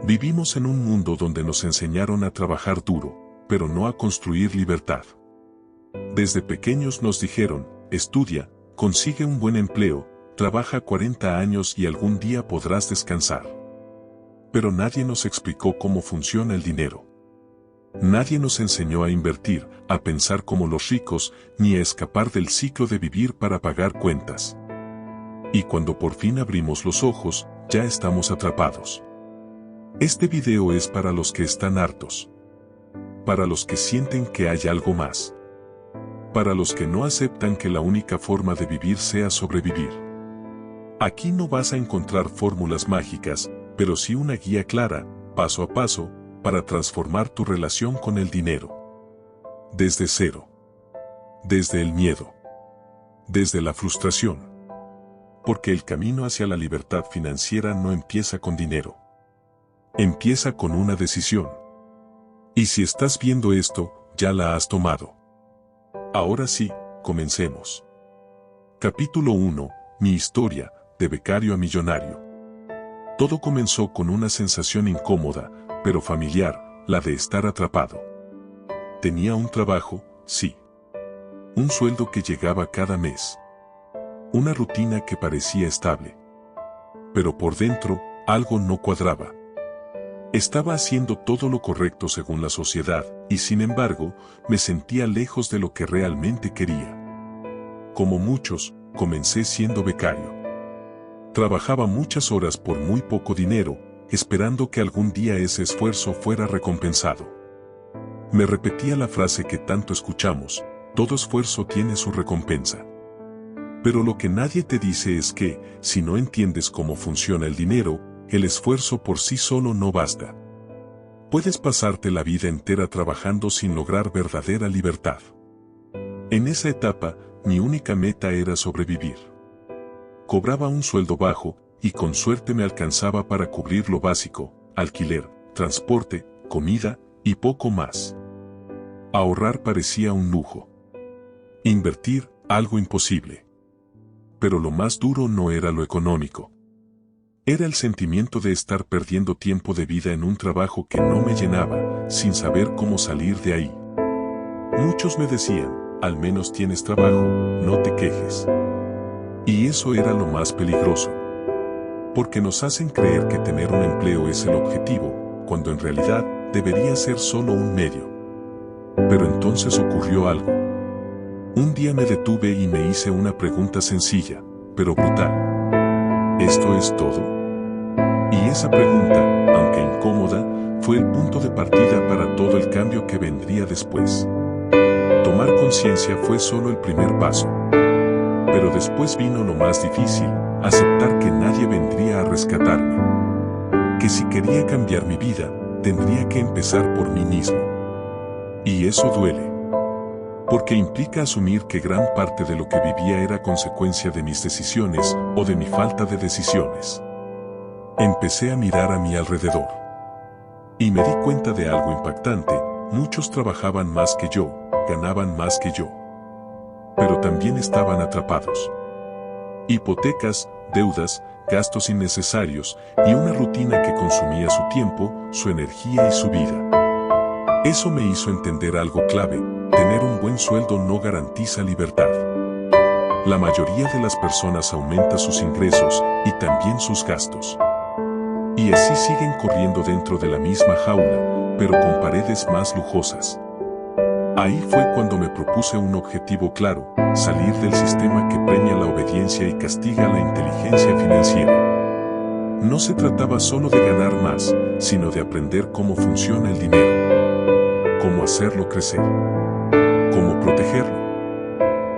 Vivimos en un mundo donde nos enseñaron a trabajar duro, pero no a construir libertad. Desde pequeños nos dijeron, estudia, consigue un buen empleo, trabaja 40 años y algún día podrás descansar. Pero nadie nos explicó cómo funciona el dinero. Nadie nos enseñó a invertir, a pensar como los ricos, ni a escapar del ciclo de vivir para pagar cuentas. Y cuando por fin abrimos los ojos, ya estamos atrapados. Este video es para los que están hartos. Para los que sienten que hay algo más. Para los que no aceptan que la única forma de vivir sea sobrevivir. Aquí no vas a encontrar fórmulas mágicas, pero sí una guía clara, paso a paso, para transformar tu relación con el dinero. Desde cero. Desde el miedo. Desde la frustración. Porque el camino hacia la libertad financiera no empieza con dinero. Empieza con una decisión. Y si estás viendo esto, ya la has tomado. Ahora sí, comencemos. Capítulo 1. Mi historia, de becario a millonario. Todo comenzó con una sensación incómoda, pero familiar, la de estar atrapado. Tenía un trabajo, sí. Un sueldo que llegaba cada mes. Una rutina que parecía estable. Pero por dentro, algo no cuadraba. Estaba haciendo todo lo correcto según la sociedad, y sin embargo, me sentía lejos de lo que realmente quería. Como muchos, comencé siendo becario. Trabajaba muchas horas por muy poco dinero, esperando que algún día ese esfuerzo fuera recompensado. Me repetía la frase que tanto escuchamos, todo esfuerzo tiene su recompensa. Pero lo que nadie te dice es que, si no entiendes cómo funciona el dinero, el esfuerzo por sí solo no basta. Puedes pasarte la vida entera trabajando sin lograr verdadera libertad. En esa etapa, mi única meta era sobrevivir. Cobraba un sueldo bajo, y con suerte me alcanzaba para cubrir lo básico, alquiler, transporte, comida, y poco más. Ahorrar parecía un lujo. Invertir, algo imposible. Pero lo más duro no era lo económico. Era el sentimiento de estar perdiendo tiempo de vida en un trabajo que no me llenaba, sin saber cómo salir de ahí. Muchos me decían, al menos tienes trabajo, no te quejes. Y eso era lo más peligroso. Porque nos hacen creer que tener un empleo es el objetivo, cuando en realidad debería ser solo un medio. Pero entonces ocurrió algo. Un día me detuve y me hice una pregunta sencilla, pero brutal. ¿Esto es todo? Y esa pregunta, aunque incómoda, fue el punto de partida para todo el cambio que vendría después. Tomar conciencia fue solo el primer paso. Pero después vino lo más difícil, aceptar que nadie vendría a rescatarme. Que si quería cambiar mi vida, tendría que empezar por mí mismo. Y eso duele. Porque implica asumir que gran parte de lo que vivía era consecuencia de mis decisiones o de mi falta de decisiones. Empecé a mirar a mi alrededor. Y me di cuenta de algo impactante, muchos trabajaban más que yo, ganaban más que yo. Pero también estaban atrapados. Hipotecas, deudas, gastos innecesarios y una rutina que consumía su tiempo, su energía y su vida. Eso me hizo entender algo clave, tener un buen sueldo no garantiza libertad. La mayoría de las personas aumenta sus ingresos y también sus gastos. Y así siguen corriendo dentro de la misma jaula, pero con paredes más lujosas. Ahí fue cuando me propuse un objetivo claro, salir del sistema que premia la obediencia y castiga la inteligencia financiera. No se trataba solo de ganar más, sino de aprender cómo funciona el dinero. Cómo hacerlo crecer. Cómo protegerlo.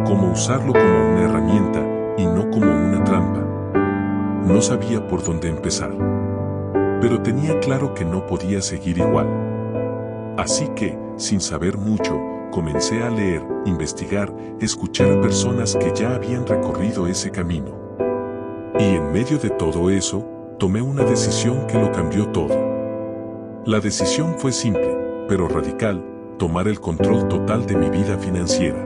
Cómo usarlo como una herramienta y no como una trampa. No sabía por dónde empezar. Pero tenía claro que no podía seguir igual. Así que, sin saber mucho, comencé a leer, investigar, escuchar a personas que ya habían recorrido ese camino. Y en medio de todo eso, tomé una decisión que lo cambió todo. La decisión fue simple, pero radical, tomar el control total de mi vida financiera.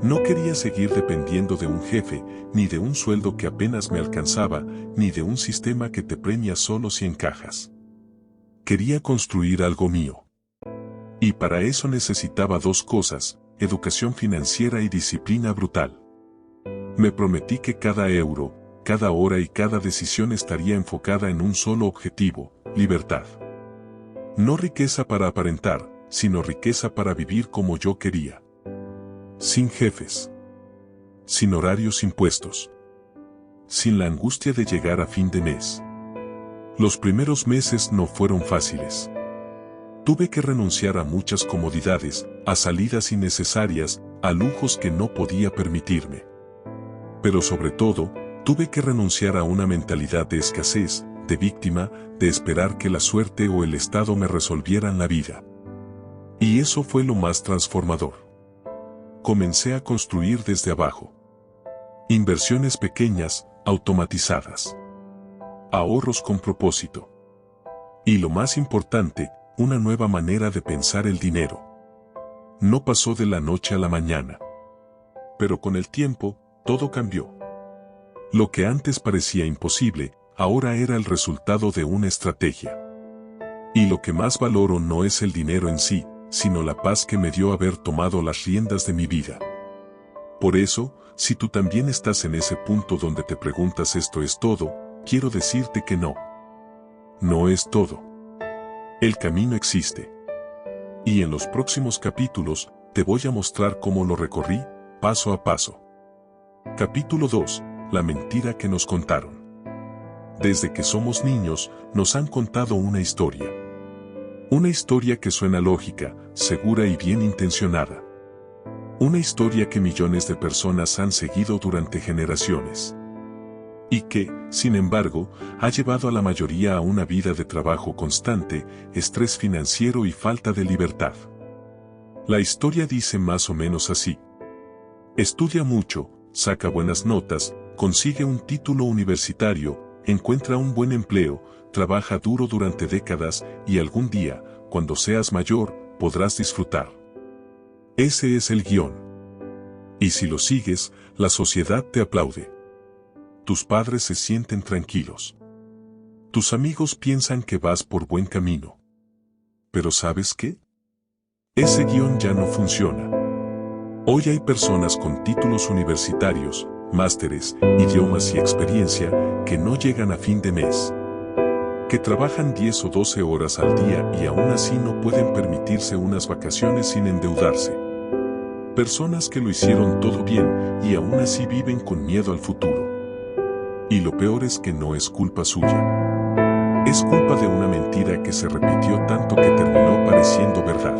No quería seguir dependiendo de un jefe, ni de un sueldo que apenas me alcanzaba, ni de un sistema que te premia solo si encajas. quería construir algo mío. Y para eso necesitaba dos cosas, educación financiera y disciplina brutal. Me prometí que cada euro, cada hora y cada decisión estaría enfocada en un solo objetivo, libertad. No riqueza para aparentar, sino riqueza para vivir como yo quería. Sin jefes. Sin horarios impuestos. Sin la angustia de llegar a fin de mes. Los primeros meses no fueron fáciles. Tuve que renunciar a muchas comodidades, a salidas innecesarias, a lujos que no podía permitirme. Pero sobre todo, tuve que renunciar a una mentalidad de escasez, de víctima, de esperar que la suerte o el estado me resolvieran la vida. Y eso fue lo más transformador. Comencé a construir desde abajo. Inversiones pequeñas, automatizadas. Ahorros con propósito. Y lo más importante, una nueva manera de pensar el dinero. No pasó de la noche a la mañana. Pero con el tiempo, todo cambió. Lo que antes parecía imposible, ahora era el resultado de una estrategia. Y lo que más valoro no es el dinero en sí, sino la paz que me dio haber tomado las riendas de mi vida. Por eso, si tú también estás en ese punto donde te preguntas ¿esto es todo?, quiero decirte que no. No es todo. El camino existe. Y en los próximos capítulos, te voy a mostrar cómo lo recorrí, paso a paso. Capítulo 2. La mentira que nos contaron. Desde que somos niños, nos han contado una historia. Una historia que suena lógica, segura y bien intencionada. Una historia que millones de personas han seguido durante generaciones. Y que, sin embargo, ha llevado a la mayoría a una vida de trabajo constante, estrés financiero y falta de libertad. La historia dice más o menos así. Estudia mucho, saca buenas notas, consigue un título universitario, encuentra un buen empleo, trabaja duro durante décadas y algún día, cuando seas mayor, podrás disfrutar. Ese es el guión. Y si lo sigues, la sociedad te aplaude. Tus padres se sienten tranquilos. Tus amigos piensan que vas por buen camino. Pero ¿sabes qué? Ese guión ya no funciona. Hoy hay personas con títulos universitarios, másteres, idiomas y experiencia que no llegan a fin de mes. Que trabajan 10 o 12 horas al día y aún así no pueden permitirse unas vacaciones sin endeudarse. Personas que lo hicieron todo bien y aún así viven con miedo al futuro. Y lo peor es que no es culpa suya. Es culpa de una mentira que se repitió tanto que terminó pareciendo verdad.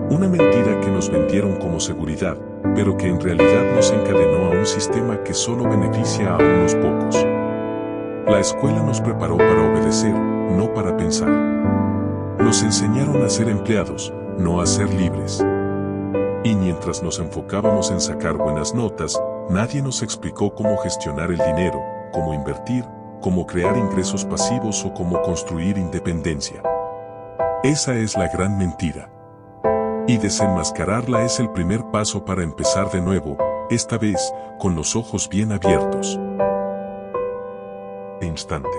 Una mentira que nos vendieron como seguridad, pero que en realidad nos encadenó a un sistema que solo beneficia a unos pocos. La escuela nos preparó para obedecer, no para pensar. Nos enseñaron a ser empleados, no a ser libres. Y mientras nos enfocábamos en sacar buenas notas, nadie nos explicó cómo gestionar el dinero, cómo invertir, cómo crear ingresos pasivos o cómo construir independencia. Esa es la gran mentira. Y desenmascararla es el primer paso para empezar de nuevo, esta vez, con los ojos bien abiertos. Instante.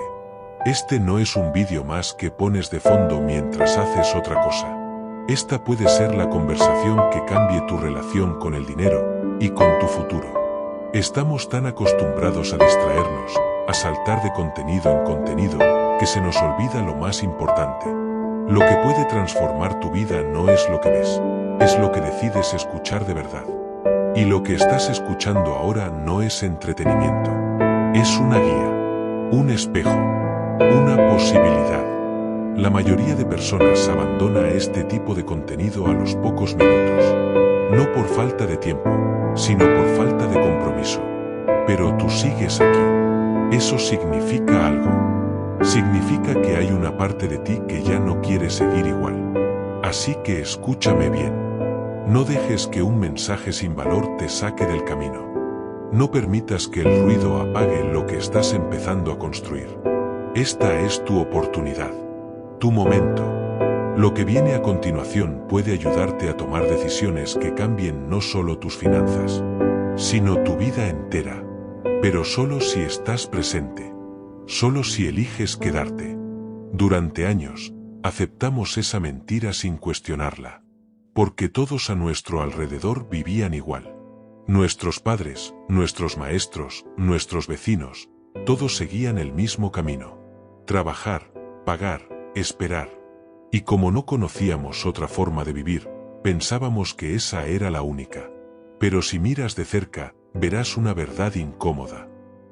Este no es un vídeo más que pones de fondo mientras haces otra cosa. Esta puede ser la conversación que cambie tu relación con el dinero y con tu futuro. Estamos tan acostumbrados a distraernos, a saltar de contenido en contenido, que se nos olvida lo más importante. Lo que puede transformar tu vida no es lo que ves, es lo que decides escuchar de verdad. Y lo que estás escuchando ahora no es entretenimiento. Es una guía, un espejo, una posibilidad. La mayoría de personas abandona este tipo de contenido a los pocos minutos. No por falta de tiempo, sino por falta de compromiso. Pero tú sigues aquí. Eso significa algo. Significa que hay una parte de ti que ya no quiere seguir igual. Así que escúchame bien. No dejes que un mensaje sin valor te saque del camino. No permitas que el ruido apague lo que estás empezando a construir. Esta es tu oportunidad. Tu momento. Lo que viene a continuación puede ayudarte a tomar decisiones que cambien no solo tus finanzas, sino tu vida entera. Pero solo si estás presente. Solo si eliges quedarte. Durante años, aceptamos esa mentira sin cuestionarla. Porque todos a nuestro alrededor vivían igual. Nuestros padres, nuestros maestros, nuestros vecinos, todos seguían el mismo camino. Trabajar, pagar, esperar. Y como no conocíamos otra forma de vivir, pensábamos que esa era la única. Pero si miras de cerca, verás una verdad incómoda.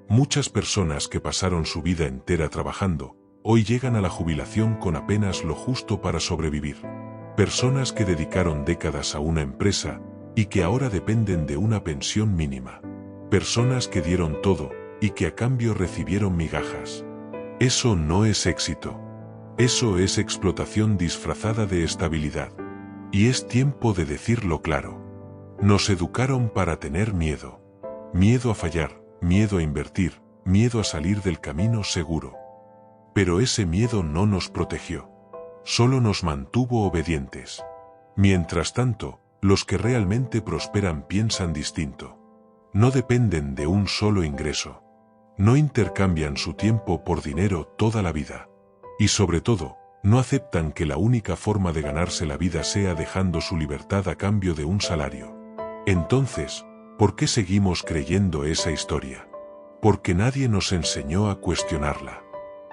Muchas personas que pasaron su vida entera trabajando, hoy llegan a la jubilación con apenas lo justo para sobrevivir. Personas que dedicaron décadas a una empresa y que ahora dependen de una pensión mínima. Personas que dieron todo y que a cambio recibieron migajas. Eso no es éxito. Eso es explotación disfrazada de estabilidad. Y es tiempo de decirlo claro. Nos educaron para tener miedo. Miedo a fallar, miedo a invertir, miedo a salir del camino seguro. Pero ese miedo no nos protegió. Solo nos mantuvo obedientes. Mientras tanto, los que realmente prosperan piensan distinto. No dependen de un solo ingreso. No intercambian su tiempo por dinero toda la vida. Y sobre todo, no aceptan que la única forma de ganarse la vida sea dejando su libertad a cambio de un salario. Entonces, ¿por qué seguimos creyendo esa historia? Porque nadie nos enseñó a cuestionarla.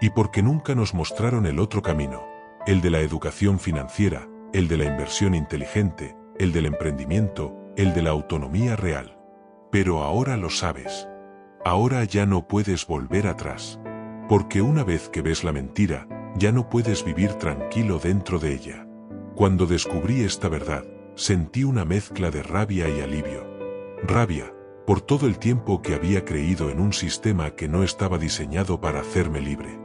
Y porque nunca nos mostraron el otro camino, el de la educación financiera, el de la inversión inteligente, el del emprendimiento, el de la autonomía real. Pero ahora lo sabes. Ahora ya no puedes volver atrás. Porque una vez que ves la mentira, ya no puedes vivir tranquilo dentro de ella. Cuando descubrí esta verdad, sentí una mezcla de rabia y alivio. Rabia, por todo el tiempo que había creído en un sistema que no estaba diseñado para hacerme libre.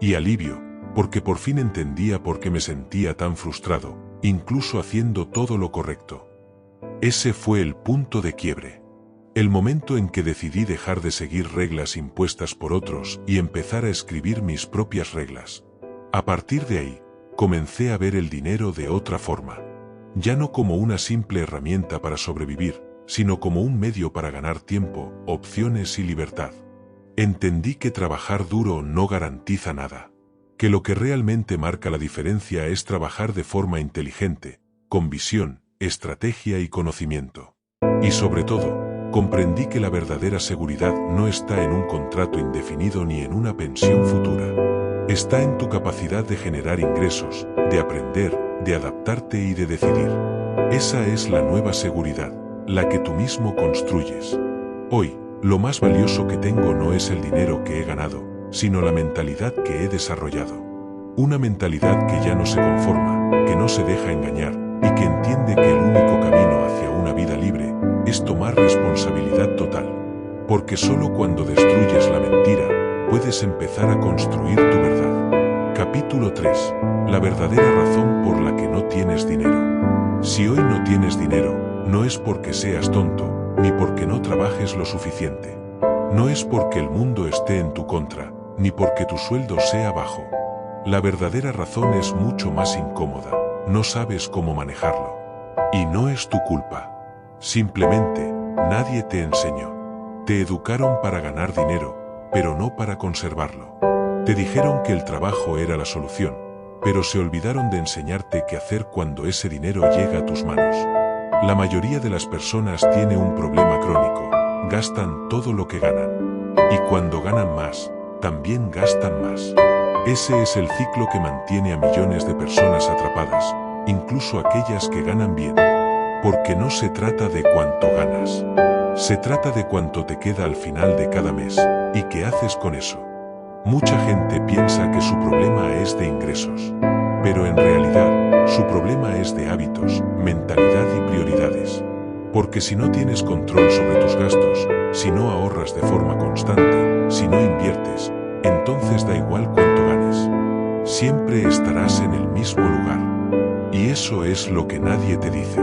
Y alivio, porque por fin entendía por qué me sentía tan frustrado, incluso haciendo todo lo correcto. Ese fue el punto de quiebre. El momento en que decidí dejar de seguir reglas impuestas por otros y empezar a escribir mis propias reglas. A partir de ahí, comencé a ver el dinero de otra forma. Ya no como una simple herramienta para sobrevivir, sino como un medio para ganar tiempo, opciones y libertad. Entendí que trabajar duro no garantiza nada. Que lo que realmente marca la diferencia es trabajar de forma inteligente, con visión, estrategia y conocimiento. Y sobre todo, comprendí que la verdadera seguridad no está en un contrato indefinido ni en una pensión futura. Está en tu capacidad de generar ingresos, de aprender, de adaptarte y de decidir. Esa es la nueva seguridad, la que tú mismo construyes. Hoy, lo más valioso que tengo no es el dinero que he ganado, sino la mentalidad que he desarrollado. Una mentalidad que ya no se conforma, que no se deja engañar, y que entiende que el único camino hacia una vida libre es tomar responsabilidad total. Porque solo cuando destruyes la mentira, puedes empezar a construir tu verdad. Capítulo 3. La verdadera razón por la que no tienes dinero. Si hoy no tienes dinero, no es porque seas tonto, ni porque no trabajes lo suficiente. No es porque el mundo esté en tu contra, ni porque tu sueldo sea bajo. La verdadera razón es mucho más incómoda, no sabes cómo manejarlo. Y no es tu culpa. Simplemente, nadie te enseñó. Te educaron para ganar dinero, pero no para conservarlo. Te dijeron que el trabajo era la solución, pero se olvidaron de enseñarte qué hacer cuando ese dinero llega a tus manos. La mayoría de las personas tiene un problema crónico, gastan todo lo que ganan. Y cuando ganan más, también gastan más. Ese es el ciclo que mantiene a millones de personas atrapadas, incluso aquellas que ganan bien. Porque no se trata de cuánto ganas. Se trata de cuánto te queda al final de cada mes, y qué haces con eso. Mucha gente piensa que su problema es de ingresos. Pero en realidad, su problema es de hábitos, mentalidad y prioridades. Porque si no tienes control sobre tus gastos, si no ahorras de forma constante, si no inviertes, entonces da igual cuánto ganes. Siempre estarás en el mismo lugar. Y eso es lo que nadie te dice.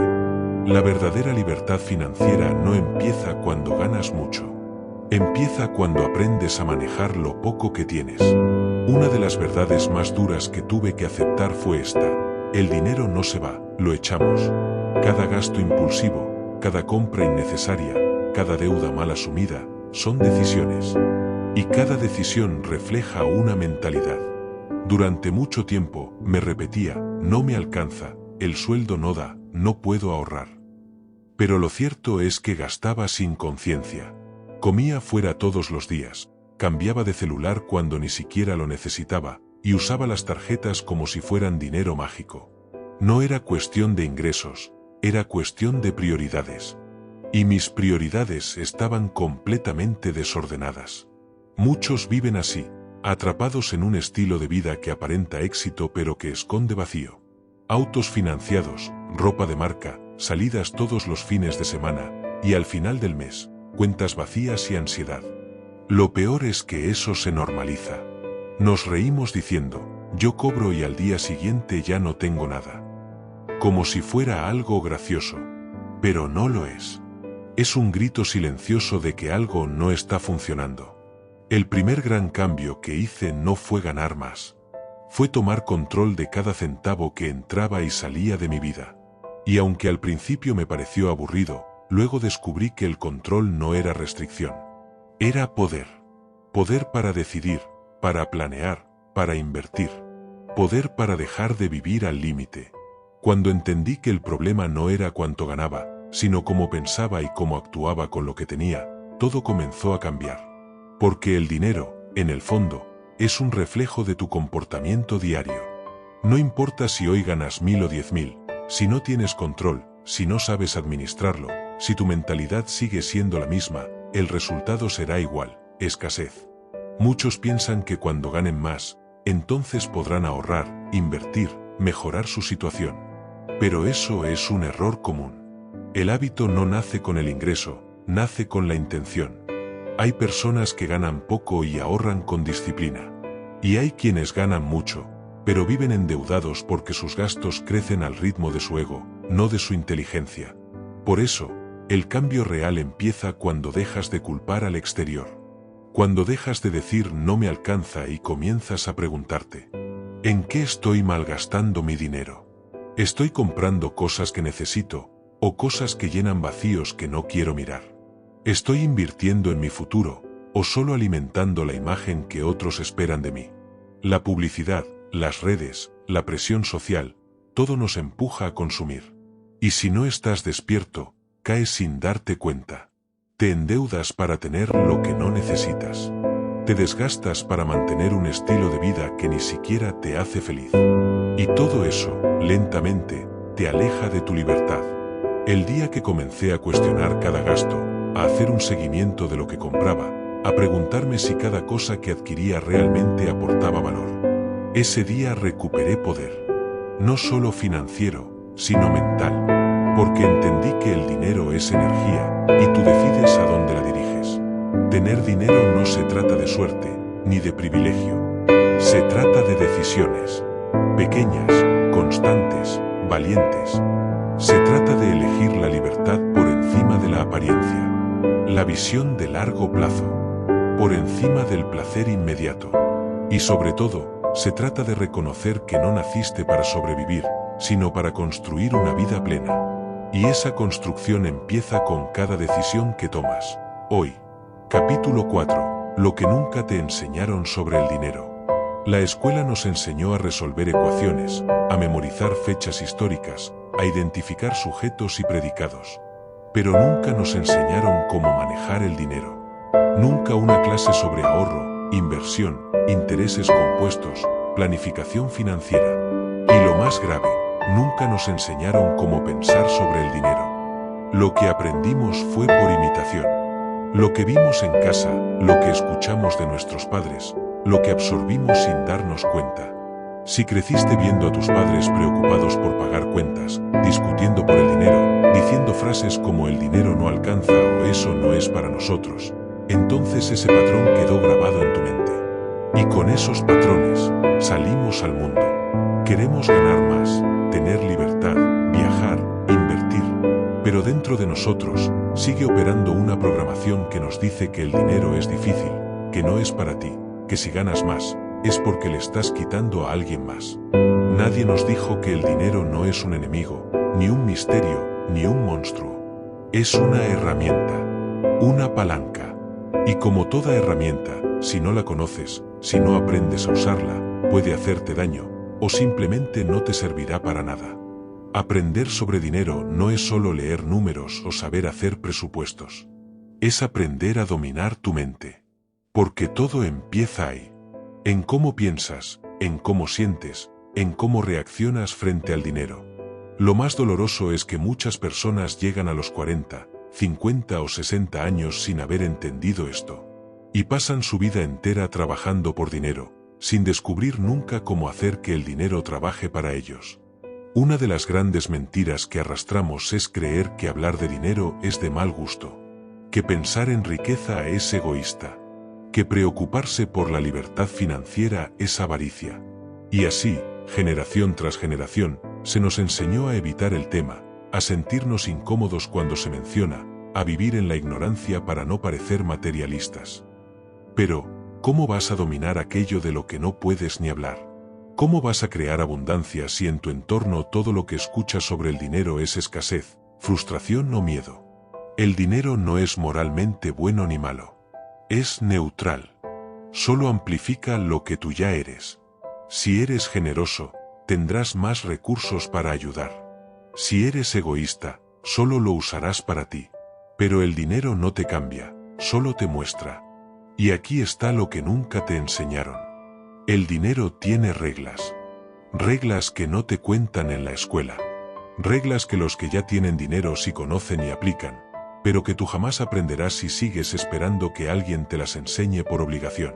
La verdadera libertad financiera no empieza cuando ganas mucho. Empieza cuando aprendes a manejar lo poco que tienes. Una de las verdades más duras que tuve que aceptar fue esta. El dinero no se va, lo echamos. Cada gasto impulsivo, cada compra innecesaria, cada deuda mal asumida, son decisiones. Y cada decisión refleja una mentalidad. Durante mucho tiempo, me repetía, no me alcanza, el sueldo no da, no puedo ahorrar. Pero lo cierto es que gastaba sin conciencia. Comía fuera todos los días, cambiaba de celular cuando ni siquiera lo necesitaba, y usaba las tarjetas como si fueran dinero mágico. No era cuestión de ingresos, era cuestión de prioridades. Y mis prioridades estaban completamente desordenadas. Muchos viven así, atrapados en un estilo de vida que aparenta éxito pero que esconde vacío. Autos financiados, ropa de marca, salidas todos los fines de semana, y al final del mes, cuentas vacías y ansiedad. Lo peor es que eso se normaliza. Nos reímos diciendo, yo cobro y al día siguiente ya no tengo nada. Como si fuera algo gracioso. Pero no lo es. Es un grito silencioso de que algo no está funcionando. El primer gran cambio que hice no fue ganar más. Fue tomar control de cada centavo que entraba y salía de mi vida. Y aunque al principio me pareció aburrido, luego descubrí que el control no era restricción. Era poder. Poder para decidir, para planear, para invertir. Poder para dejar de vivir al límite. Cuando entendí que el problema no era cuánto ganaba, sino cómo pensaba y cómo actuaba con lo que tenía, todo comenzó a cambiar. Porque el dinero, en el fondo, es un reflejo de tu comportamiento diario. No importa si hoy ganas 1000 o 10.000, si no tienes control, si no sabes administrarlo, si tu mentalidad sigue siendo la misma, el resultado será igual, escasez. Muchos piensan que cuando ganen más, entonces podrán ahorrar, invertir, mejorar su situación. Pero eso es un error común. El hábito no nace con el ingreso, nace con la intención. Hay personas que ganan poco y ahorran con disciplina. Y hay quienes ganan mucho, pero viven endeudados porque sus gastos crecen al ritmo de su ego, no de su inteligencia. Por eso, el cambio real empieza cuando dejas de culpar al exterior. Cuando dejas de decir no me alcanza y comienzas a preguntarte, ¿en qué estoy malgastando mi dinero? ¿Estoy comprando cosas que necesito, o cosas que llenan vacíos que no quiero mirar? ¿Estoy invirtiendo en mi futuro, o solo alimentando la imagen que otros esperan de mí? La publicidad, las redes, la presión social, todo nos empuja a consumir. Y si no estás despierto, caes sin darte cuenta. Te endeudas para tener lo que no necesitas. Te desgastas para mantener un estilo de vida que ni siquiera te hace feliz. Y todo eso, lentamente, te aleja de tu libertad. El día que comencé a cuestionar cada gasto, a hacer un seguimiento de lo que compraba, a preguntarme si cada cosa que adquiría realmente aportaba valor. Ese día recuperé poder. No solo financiero, sino mental. Porque entendí que el dinero es energía, y tú decides a dónde la diriges. Tener dinero no se trata de suerte, ni de privilegio. Se trata de decisiones. Pequeñas, constantes, valientes. Se trata de elegir la libertad por encima de la apariencia. La visión de largo plazo, por encima del placer inmediato. Y sobre todo, se trata de reconocer que no naciste para sobrevivir, sino para construir una vida plena. Y esa construcción empieza con cada decisión que tomas. Hoy. Capítulo 4. Lo que nunca te enseñaron sobre el dinero. La escuela nos enseñó a resolver ecuaciones, a memorizar fechas históricas, a identificar sujetos y predicados. Pero nunca nos enseñaron cómo manejar el dinero. Nunca una clase sobre ahorro, inversión, intereses compuestos, planificación financiera. Y lo más grave, nunca nos enseñaron cómo pensar sobre el dinero. Lo que aprendimos fue por imitación. Lo que vimos en casa, lo que escuchamos de nuestros padres, lo que absorbimos sin darnos cuenta. Si creciste viendo a tus padres preocupados por pagar cuentas, discutiendo por el dinero, diciendo frases como el dinero no alcanza o eso no es para nosotros, entonces ese patrón quedó grabado en tu mente. Y con esos patrones, salimos al mundo. Queremos ganar más, tener libertad, viajar, invertir. Pero dentro de nosotros, sigue operando una programación que nos dice que el dinero es difícil, que no es para ti, que si ganas más, es porque le estás quitando a alguien más. Nadie nos dijo que el dinero no es un enemigo, ni un misterio, ni un monstruo. Es una herramienta, una palanca. Y como toda herramienta, si no la conoces, si no aprendes a usarla, puede hacerte daño, o simplemente no te servirá para nada. Aprender sobre dinero no es solo leer números o saber hacer presupuestos. Es aprender a dominar tu mente. Porque todo empieza ahí. En cómo piensas, en cómo sientes, en cómo reaccionas frente al dinero. Lo más doloroso es que muchas personas llegan a los 40, 50 o 60 años sin haber entendido esto. Y pasan su vida entera trabajando por dinero, sin descubrir nunca cómo hacer que el dinero trabaje para ellos. Una de las grandes mentiras que arrastramos es creer que hablar de dinero es de mal gusto, que pensar en riqueza es egoísta, que preocuparse por la libertad financiera es avaricia. Y así, generación tras generación, se nos enseñó a evitar el tema, a sentirnos incómodos cuando se menciona, a vivir en la ignorancia para no parecer materialistas. Pero, ¿cómo vas a dominar aquello de lo que no puedes ni hablar? ¿Cómo vas a crear abundancia si en tu entorno todo lo que escuchas sobre el dinero es escasez, frustración o miedo? El dinero no es moralmente bueno ni malo. Es neutral. Solo amplifica lo que tú ya eres. Si eres generoso, tendrás más recursos para ayudar. Si eres egoísta, solo lo usarás para ti. Pero el dinero no te cambia, solo te muestra. Y aquí está lo que nunca te enseñaron. El dinero tiene reglas. Reglas que no te cuentan en la escuela. Reglas que los que ya tienen dinero sí conocen y aplican, pero que tú jamás aprenderás si sigues esperando que alguien te las enseñe por obligación.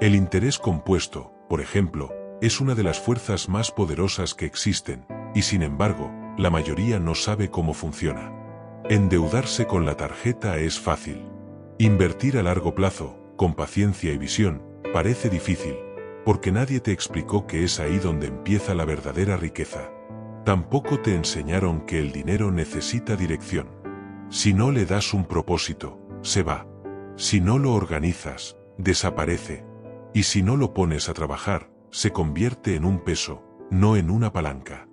El interés compuesto, por ejemplo, es una de las fuerzas más poderosas que existen, y sin embargo, la mayoría no sabe cómo funciona. Endeudarse con la tarjeta es fácil. Invertir a largo plazo, con paciencia y visión, parece difícil, porque nadie te explicó que es ahí donde empieza la verdadera riqueza. Tampoco te enseñaron que el dinero necesita dirección. Si no le das un propósito, se va. Si no lo organizas, desaparece. Y si no lo pones a trabajar, se convierte en un peso, no en una palanca.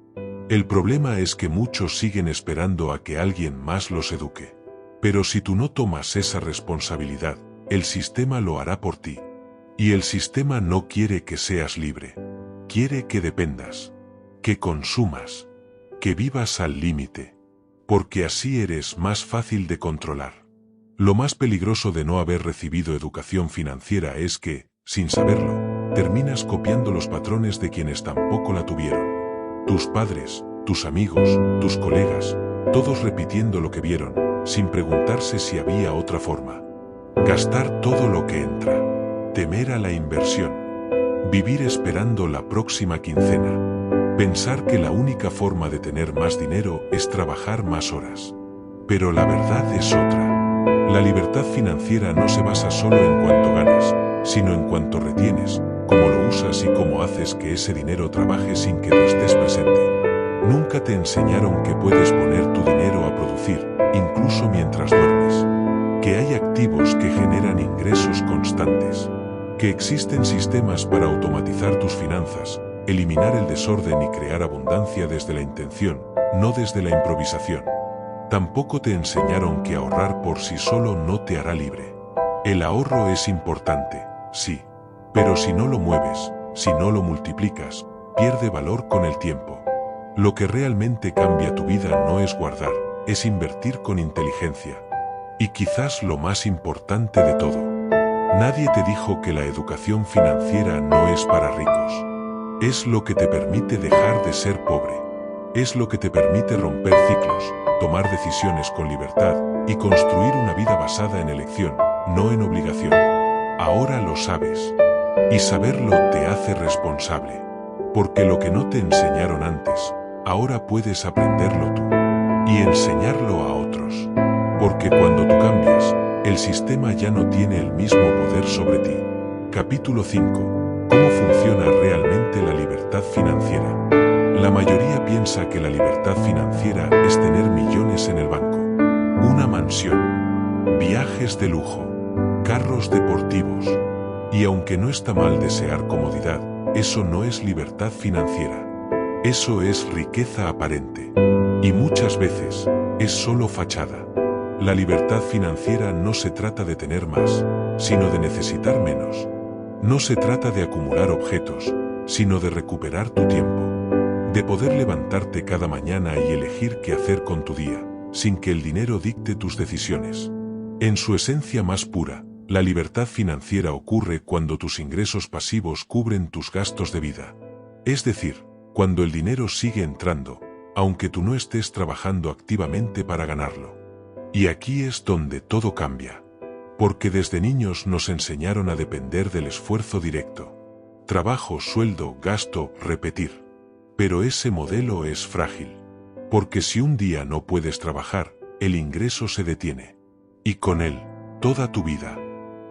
El problema es que muchos siguen esperando a que alguien más los eduque. Pero si tú no tomas esa responsabilidad, el sistema lo hará por ti. Y el sistema no quiere que seas libre. Quiere que dependas, que consumas, que vivas al límite. Porque así eres más fácil de controlar. Lo más peligroso de no haber recibido educación financiera es que, sin saberlo, terminas copiando los patrones de quienes tampoco la tuvieron. Tus padres, tus amigos, tus colegas, todos repitiendo lo que vieron, sin preguntarse si había otra forma. Gastar todo lo que entra. Temer a la inversión. Vivir esperando la próxima quincena. Pensar que la única forma de tener más dinero es trabajar más horas. Pero la verdad es otra. La libertad financiera no se basa solo en cuánto ganas, sino en cuánto retienes, cómo lo usas y cómo haces que ese dinero trabaje sin que tú estés presente. Nunca te enseñaron que puedes poner tu dinero a producir, incluso mientras duermes. Que hay activos que generan ingresos constantes. Que existen sistemas para automatizar tus finanzas, eliminar el desorden y crear abundancia desde la intención, no desde la improvisación. Tampoco te enseñaron que ahorrar por sí solo no te hará libre. El ahorro es importante, sí, pero si no lo mueves, si no lo multiplicas, pierde valor con el tiempo. Lo que realmente cambia tu vida no es guardar, es invertir con inteligencia. Y quizás lo más importante de todo. Nadie te dijo que la educación financiera no es para ricos. Es lo que te permite dejar de ser pobre. Es lo que te permite romper ciclos, tomar decisiones con libertad y construir una vida basada en elección, no en obligación. Ahora lo sabes. Y saberlo te hace responsable. Porque lo que no te enseñaron antes, ahora puedes aprenderlo tú. Y enseñarlo a otros. Porque cuando tú cambias, el sistema ya no tiene el mismo poder sobre ti. Capítulo 5. ¿Cómo funciona realmente la libertad financiera? La mayoría piensa que la libertad financiera es tener millones en el banco, una mansión, viajes de lujo, carros deportivos. Y aunque no está mal desear comodidad, eso no es libertad financiera. Eso es riqueza aparente. Y muchas veces, es solo fachada. La libertad financiera no se trata de tener más, sino de necesitar menos. No se trata de acumular objetos, sino de recuperar tu tiempo. De poder levantarte cada mañana y elegir qué hacer con tu día, sin que el dinero dicte tus decisiones. En su esencia más pura, la libertad financiera ocurre cuando tus ingresos pasivos cubren tus gastos de vida. Es decir, cuando el dinero sigue entrando, aunque tú no estés trabajando activamente para ganarlo. Y aquí es donde todo cambia. Porque desde niños nos enseñaron a depender del esfuerzo directo. Trabajo, sueldo, gasto, repetir. Pero ese modelo es frágil. Porque si un día no puedes trabajar, el ingreso se detiene. Y con él, toda tu vida.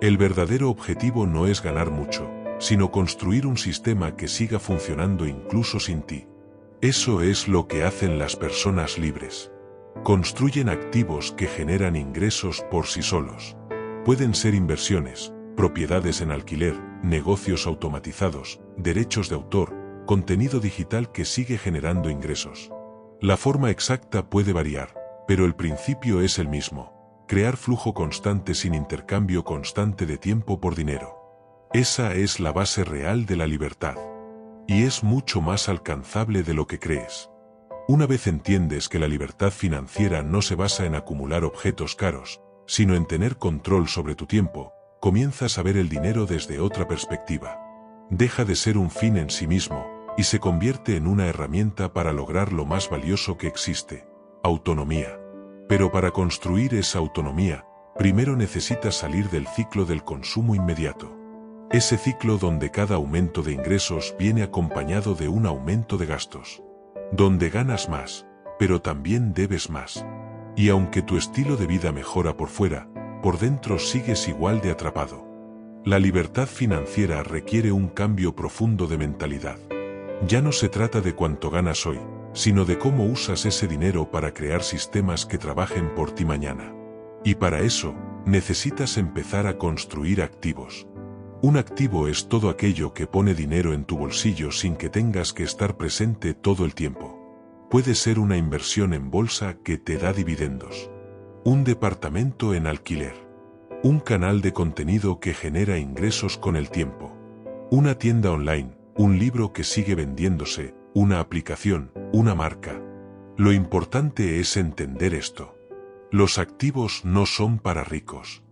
El verdadero objetivo no es ganar mucho, sino construir un sistema que siga funcionando incluso sin ti. Eso es lo que hacen las personas libres. Construyen activos que generan ingresos por sí solos. Pueden ser inversiones, propiedades en alquiler, negocios automatizados, derechos de autor, contenido digital que sigue generando ingresos. La forma exacta puede variar, pero el principio es el mismo: crear flujo constante sin intercambio constante de tiempo por dinero. Esa es la base real de la libertad. Y es mucho más alcanzable de lo que crees. Una vez entiendes que la libertad financiera no se basa en acumular objetos caros, sino en tener control sobre tu tiempo, comienzas a ver el dinero desde otra perspectiva. Deja de ser un fin en sí mismo, y se convierte en una herramienta para lograr lo más valioso que existe: autonomía. Pero para construir esa autonomía, primero necesitas salir del ciclo del consumo inmediato. Ese ciclo donde cada aumento de ingresos viene acompañado de un aumento de gastos. Donde ganas más, pero también debes más. Y aunque tu estilo de vida mejora por fuera, por dentro sigues igual de atrapado. La libertad financiera requiere un cambio profundo de mentalidad. Ya no se trata de cuánto ganas hoy, sino de cómo usas ese dinero para crear sistemas que trabajen por ti mañana. Y para eso, necesitas empezar a construir activos. Un activo es todo aquello que pone dinero en tu bolsillo sin que tengas que estar presente todo el tiempo. Puede ser una inversión en bolsa que te da dividendos. Un departamento en alquiler. Un canal de contenido que genera ingresos con el tiempo. Una tienda online, un libro que sigue vendiéndose, una aplicación, una marca. Lo importante es entender esto. Los activos no son para ricos.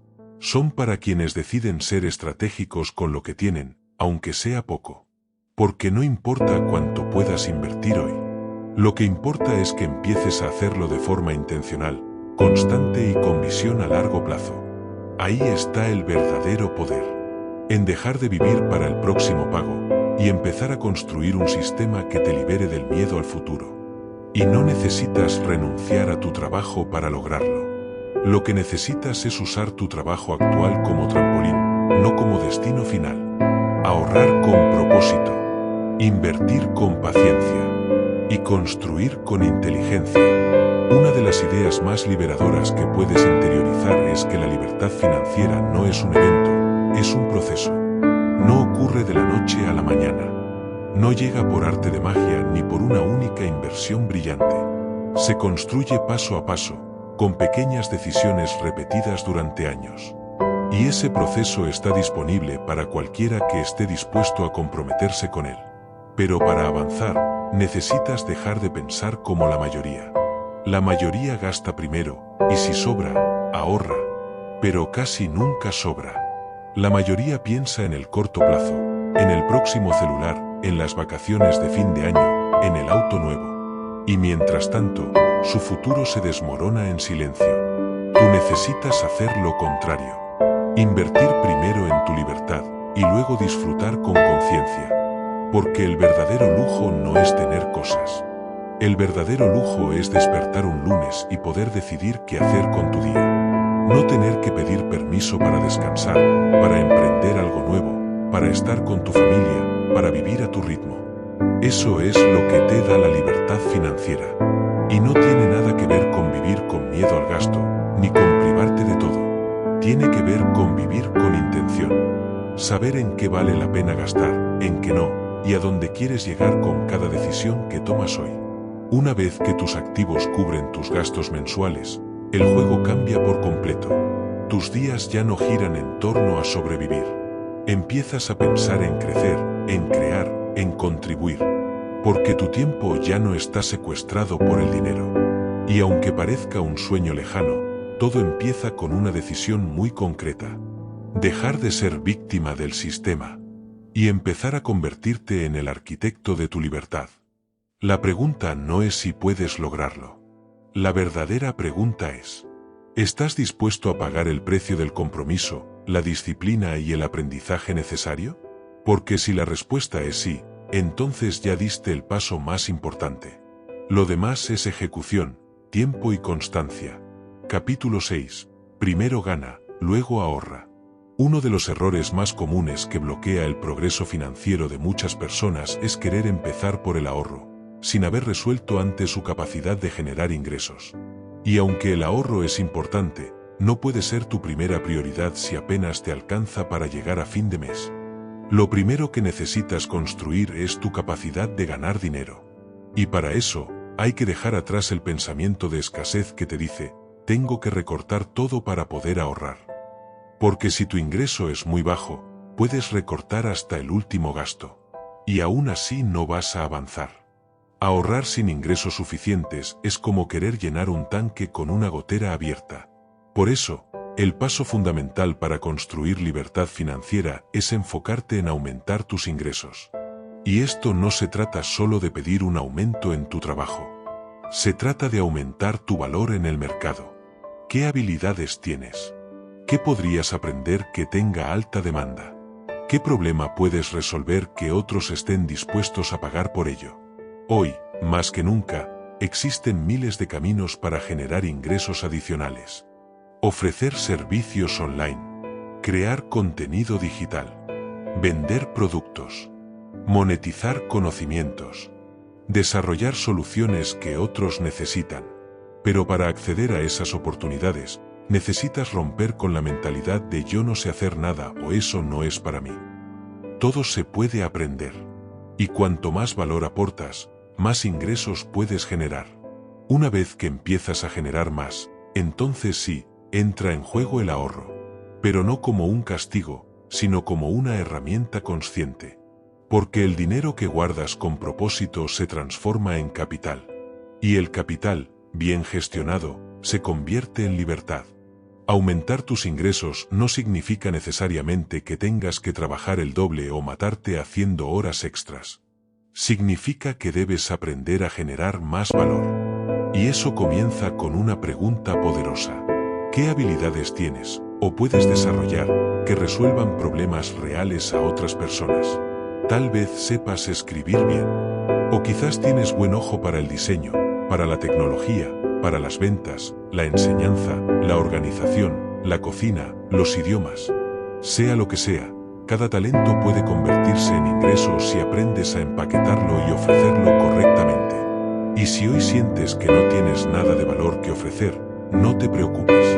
Son para quienes deciden ser estratégicos con lo que tienen, aunque sea poco. Porque no importa cuánto puedas invertir hoy. Lo que importa es que empieces a hacerlo de forma intencional, constante y con visión a largo plazo. Ahí está el verdadero poder. En dejar de vivir para el próximo pago y empezar a construir un sistema que te libere del miedo al futuro. Y no necesitas renunciar a tu trabajo para lograrlo. Lo que necesitas es usar tu trabajo actual como trampolín, no como destino final. Ahorrar con propósito. Invertir con paciencia. Y construir con inteligencia. Una de las ideas más liberadoras que puedes interiorizar es que la libertad financiera no es un evento, es un proceso. No ocurre de la noche a la mañana. No llega por arte de magia ni por una única inversión brillante. Se construye paso a paso, con pequeñas decisiones repetidas durante años. Y ese proceso está disponible para cualquiera que esté dispuesto a comprometerse con él. Pero para avanzar, necesitas dejar de pensar como la mayoría. La mayoría gasta primero, y si sobra, ahorra. Pero casi nunca sobra. La mayoría piensa en el corto plazo, en el próximo celular, en las vacaciones de fin de año, en el auto nuevo. Y mientras tanto, su futuro se desmorona en silencio. Tú necesitas hacer lo contrario. Invertir primero en tu libertad, y luego disfrutar con conciencia. Porque el verdadero lujo no es tener cosas. El verdadero lujo es despertar un lunes y poder decidir qué hacer con tu día. No tener que pedir permiso para descansar, para emprender algo nuevo, para estar con tu familia, para vivir a tu ritmo. Eso es lo que te da la libertad financiera. Y no tiene nada que ver con vivir con miedo al gasto, ni con privarte de todo. Tiene que ver con vivir con intención. Saber en qué vale la pena gastar, en qué no, y a dónde quieres llegar con cada decisión que tomas hoy. Una vez que tus activos cubren tus gastos mensuales, el juego cambia por completo. Tus días ya no giran en torno a sobrevivir. Empiezas a pensar en crecer, en crear, en contribuir. Porque tu tiempo ya no está secuestrado por el dinero. Y aunque parezca un sueño lejano, todo empieza con una decisión muy concreta. Dejar de ser víctima del sistema. Y empezar a convertirte en el arquitecto de tu libertad. La pregunta no es si puedes lograrlo. La verdadera pregunta es: ¿estás dispuesto a pagar el precio del compromiso, la disciplina y el aprendizaje necesario? Porque si la respuesta es sí, entonces ya diste el paso más importante. Lo demás es ejecución, tiempo y constancia. Capítulo 6. Primero gana, luego ahorra. Uno de los errores más comunes que bloquea el progreso financiero de muchas personas es querer empezar por el ahorro, sin haber resuelto antes su capacidad de generar ingresos. Y aunque el ahorro es importante, no puede ser tu primera prioridad si apenas te alcanza para llegar a fin de mes. Lo primero que necesitas construir es tu capacidad de ganar dinero. Y para eso, hay que dejar atrás el pensamiento de escasez que te dice: tengo que recortar todo para poder ahorrar. Porque si tu ingreso es muy bajo, puedes recortar hasta el último gasto. Y aún así no vas a avanzar. Ahorrar sin ingresos suficientes es como querer llenar un tanque con una gotera abierta. Por eso, el paso fundamental para construir libertad financiera es enfocarte en aumentar tus ingresos. Y esto no se trata solo de pedir un aumento en tu trabajo. Se trata de aumentar tu valor en el mercado. ¿Qué habilidades tienes? ¿Qué podrías aprender que tenga alta demanda? ¿Qué problema puedes resolver que otros estén dispuestos a pagar por ello? Hoy, más que nunca, existen miles de caminos para generar ingresos adicionales. Ofrecer servicios online, crear contenido digital, vender productos, monetizar conocimientos, desarrollar soluciones que otros necesitan. Pero para acceder a esas oportunidades, necesitas romper con la mentalidad de yo no sé hacer nada o eso no es para mí. Todo se puede aprender. Y cuanto más valor aportas, más ingresos puedes generar. Una vez que empiezas a generar más, entonces sí, entra en juego el ahorro. Pero no como un castigo, sino como una herramienta consciente. Porque el dinero que guardas con propósito se transforma en capital. Y el capital, bien gestionado, se convierte en libertad. Aumentar tus ingresos no significa necesariamente que tengas que trabajar el doble o matarte haciendo horas extras. Significa que debes aprender a generar más valor. Y eso comienza con una pregunta poderosa. ¿Qué habilidades tienes, o puedes desarrollar, que resuelvan problemas reales a otras personas? Tal vez sepas escribir bien. O quizás tienes buen ojo para el diseño, para la tecnología, para las ventas, la enseñanza, la organización, la cocina, los idiomas. Sea lo que sea, cada talento puede convertirse en ingresos si aprendes a empaquetarlo y ofrecerlo correctamente. Y si hoy sientes que no tienes nada de valor que ofrecer, no te preocupes.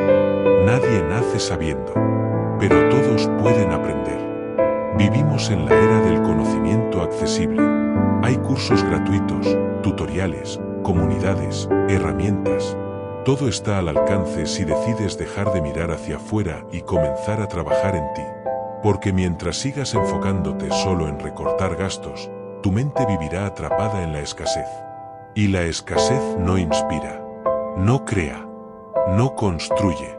Nadie nace sabiendo, pero todos pueden aprender. Vivimos en la era del conocimiento accesible. Hay cursos gratuitos, tutoriales, comunidades, herramientas. Todo está al alcance si decides dejar de mirar hacia afuera y comenzar a trabajar en ti. Porque mientras sigas enfocándote solo en recortar gastos, tu mente vivirá atrapada en la escasez. Y la escasez no inspira, no crea, no construye.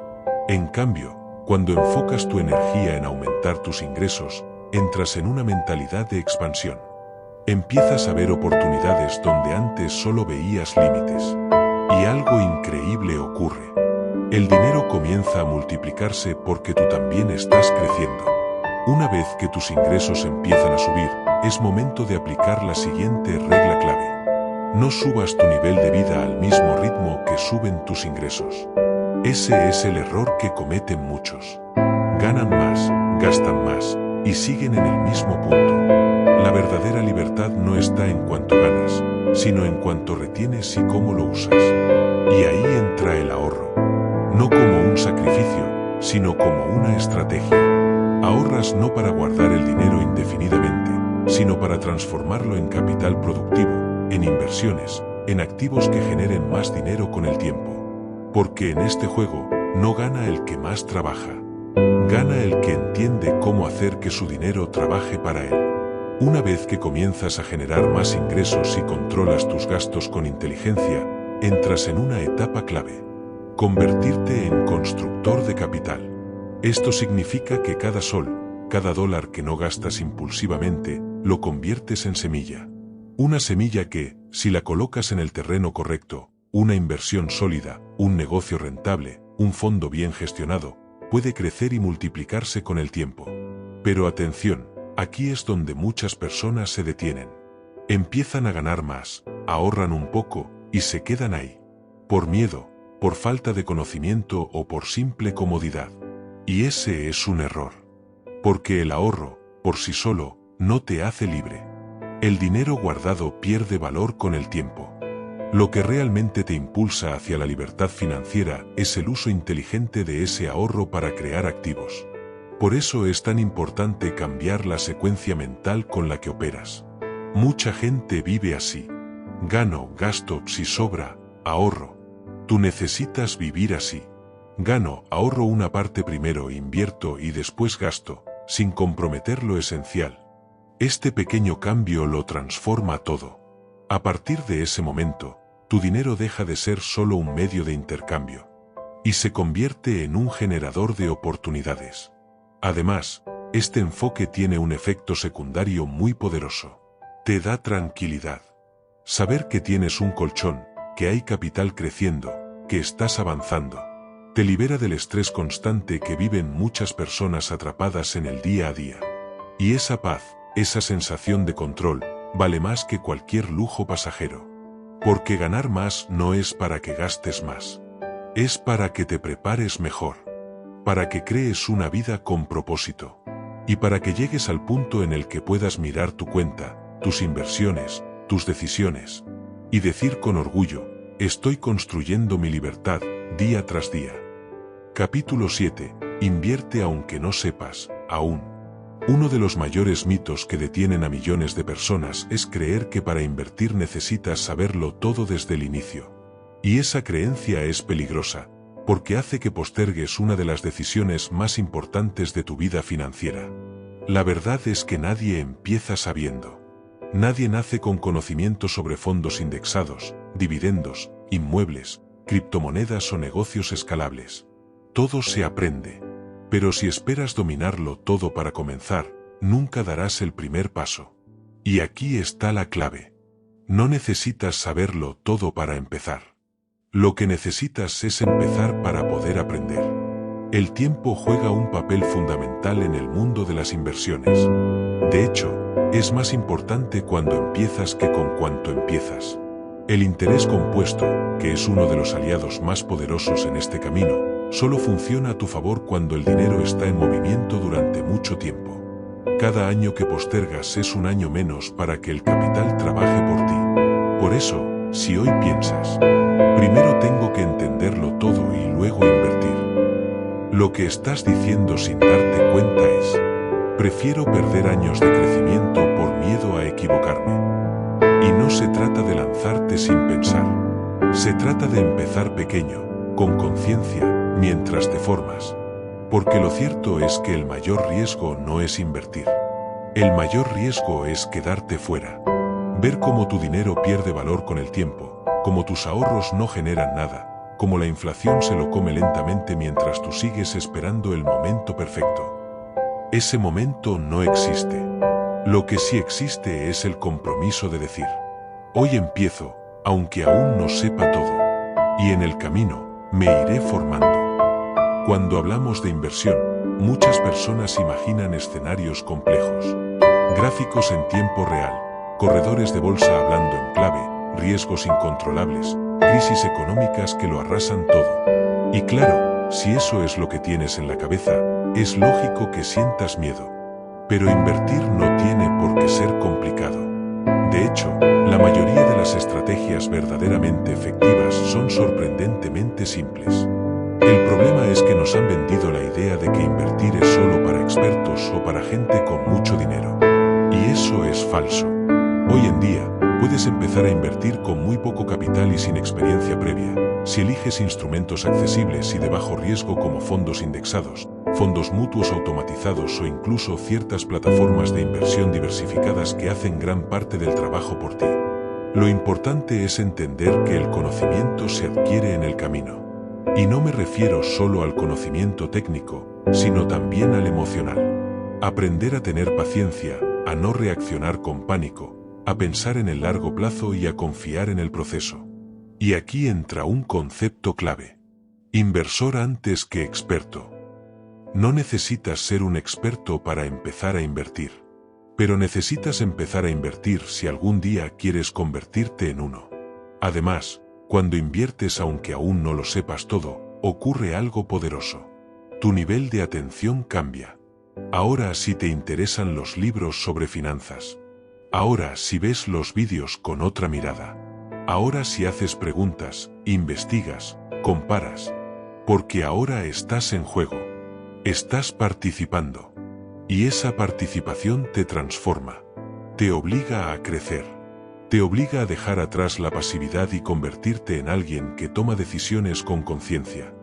En cambio, cuando enfocas tu energía en aumentar tus ingresos, entras en una mentalidad de expansión. Empiezas a ver oportunidades donde antes solo veías límites. Y algo increíble ocurre. El dinero comienza a multiplicarse porque tú también estás creciendo. Una vez que tus ingresos empiezan a subir, es momento de aplicar la siguiente regla clave. No subas tu nivel de vida al mismo ritmo que suben tus ingresos. Ese es el error que cometen muchos. Ganan más, gastan más, y siguen en el mismo punto. La verdadera libertad no está en cuánto ganas, sino en cuánto retienes y cómo lo usas. Y ahí entra el ahorro. No como un sacrificio, sino como una estrategia. Ahorras no para guardar el dinero indefinidamente, sino para transformarlo en capital productivo, en inversiones, en activos que generen más dinero con el tiempo. Porque en este juego, no gana el que más trabaja. Gana el que entiende cómo hacer que su dinero trabaje para él. Una vez que comienzas a generar más ingresos y controlas tus gastos con inteligencia, entras en una etapa clave: convertirte en constructor de capital. Esto significa que cada sol, cada dólar que no gastas impulsivamente, lo conviertes en semilla. Una semilla que, si la colocas en el terreno correcto, una inversión sólida, un negocio rentable, un fondo bien gestionado, puede crecer y multiplicarse con el tiempo. Pero atención, aquí es donde muchas personas se detienen. Empiezan a ganar más, ahorran un poco y se quedan ahí. Por miedo, por falta de conocimiento o por simple comodidad. Y ese es un error. Porque el ahorro, por sí solo, no te hace libre. El dinero guardado pierde valor con el tiempo. Lo que realmente te impulsa hacia la libertad financiera es el uso inteligente de ese ahorro para crear activos. Por eso es tan importante cambiar la secuencia mental con la que operas. Mucha gente vive así. Gano, gasto, si sobra, ahorro. Tú necesitas vivir así. Gano, ahorro una parte primero, invierto y después gasto, sin comprometer lo esencial. Este pequeño cambio lo transforma todo. A partir de ese momento, tu dinero deja de ser solo un medio de intercambio y se convierte en un generador de oportunidades. Además, este enfoque tiene un efecto secundario muy poderoso. Te da tranquilidad. Saber que tienes un colchón, que hay capital creciendo, que estás avanzando. Te libera del estrés constante que viven muchas personas atrapadas en el día a día. Y esa paz, esa sensación de control, vale más que cualquier lujo pasajero. Porque ganar más no es para que gastes más. Es para que te prepares mejor. Para que crees una vida con propósito. Y para que llegues al punto en el que puedas mirar tu cuenta, tus inversiones, tus decisiones. Y decir con orgullo: estoy construyendo mi libertad, día tras día. Capítulo 7. Invierte aunque no sepas, aún. Uno de los mayores mitos que detienen a millones de personas es creer que para invertir necesitas saberlo todo desde el inicio. Y esa creencia es peligrosa, porque hace que postergues una de las decisiones más importantes de tu vida financiera. La verdad es que nadie empieza sabiendo. Nadie nace con conocimiento sobre fondos indexados, dividendos, inmuebles, criptomonedas o negocios escalables. Todo se aprende. Pero si esperas dominarlo todo para comenzar, nunca darás el primer paso. Y aquí está la clave. No necesitas saberlo todo para empezar. Lo que necesitas es empezar para poder aprender. El tiempo juega un papel fundamental en el mundo de las inversiones. De hecho, es más importante cuando empiezas que con cuánto empiezas. El interés compuesto, que es uno de los aliados más poderosos en este camino, solo funciona a tu favor cuando el dinero está en movimiento durante mucho tiempo. Cada año que postergas es un año menos para que el capital trabaje por ti. Por eso, si hoy piensas, primero tengo que entenderlo todo y luego invertir, lo que estás diciendo sin darte cuenta es: prefiero perder años de crecimiento por miedo a equivocarme. Y no se trata de lanzarte sin pensar. Se trata de empezar pequeño, con conciencia, mientras te formas. Porque lo cierto es que el mayor riesgo no es invertir. El mayor riesgo es quedarte fuera. Ver cómo tu dinero pierde valor con el tiempo, cómo tus ahorros no generan nada, cómo la inflación se lo come lentamente mientras tú sigues esperando el momento perfecto. Ese momento no existe. Lo que sí existe es el compromiso de decir: hoy empiezo, aunque aún no sepa todo. Y en el camino, me iré formando. Cuando hablamos de inversión, muchas personas imaginan escenarios complejos. Gráficos en tiempo real, corredores de bolsa hablando en clave, riesgos incontrolables, crisis económicas que lo arrasan todo. Y claro, si eso es lo que tienes en la cabeza, es lógico que sientas miedo. Pero invertir no tiene por qué ser complicado. De hecho, la mayoría de las estrategias verdaderamente efectivas son sorprendentemente simples. El problema es que nos han vendido la idea de que invertir es solo para expertos o para gente con mucho dinero. Y eso es falso. Hoy en día, puedes empezar a invertir con muy poco capital y sin experiencia previa. Si eliges instrumentos accesibles y de bajo riesgo como fondos indexados, fondos mutuos automatizados o incluso ciertas plataformas de inversión diversificadas que hacen gran parte del trabajo por ti. Lo importante es entender que el conocimiento se adquiere en el camino. Y no me refiero solo al conocimiento técnico, sino también al emocional. Aprender a tener paciencia, a no reaccionar con pánico, a pensar en el largo plazo y a confiar en el proceso. Y aquí entra un concepto clave. Inversor antes que experto. No necesitas ser un experto para empezar a invertir. Pero necesitas empezar a invertir si algún día quieres convertirte en uno. Además, cuando inviertes aunque aún no lo sepas todo, ocurre algo poderoso. Tu nivel de atención cambia. Ahora si te interesan los libros sobre finanzas. Ahora si ves los vídeos con otra mirada. Ahora si haces preguntas, investigas, comparas. Porque ahora estás en juego. Estás participando. Y esa participación te transforma. Te obliga a crecer. Te obliga a dejar atrás la pasividad y convertirte en alguien que toma decisiones con conciencia.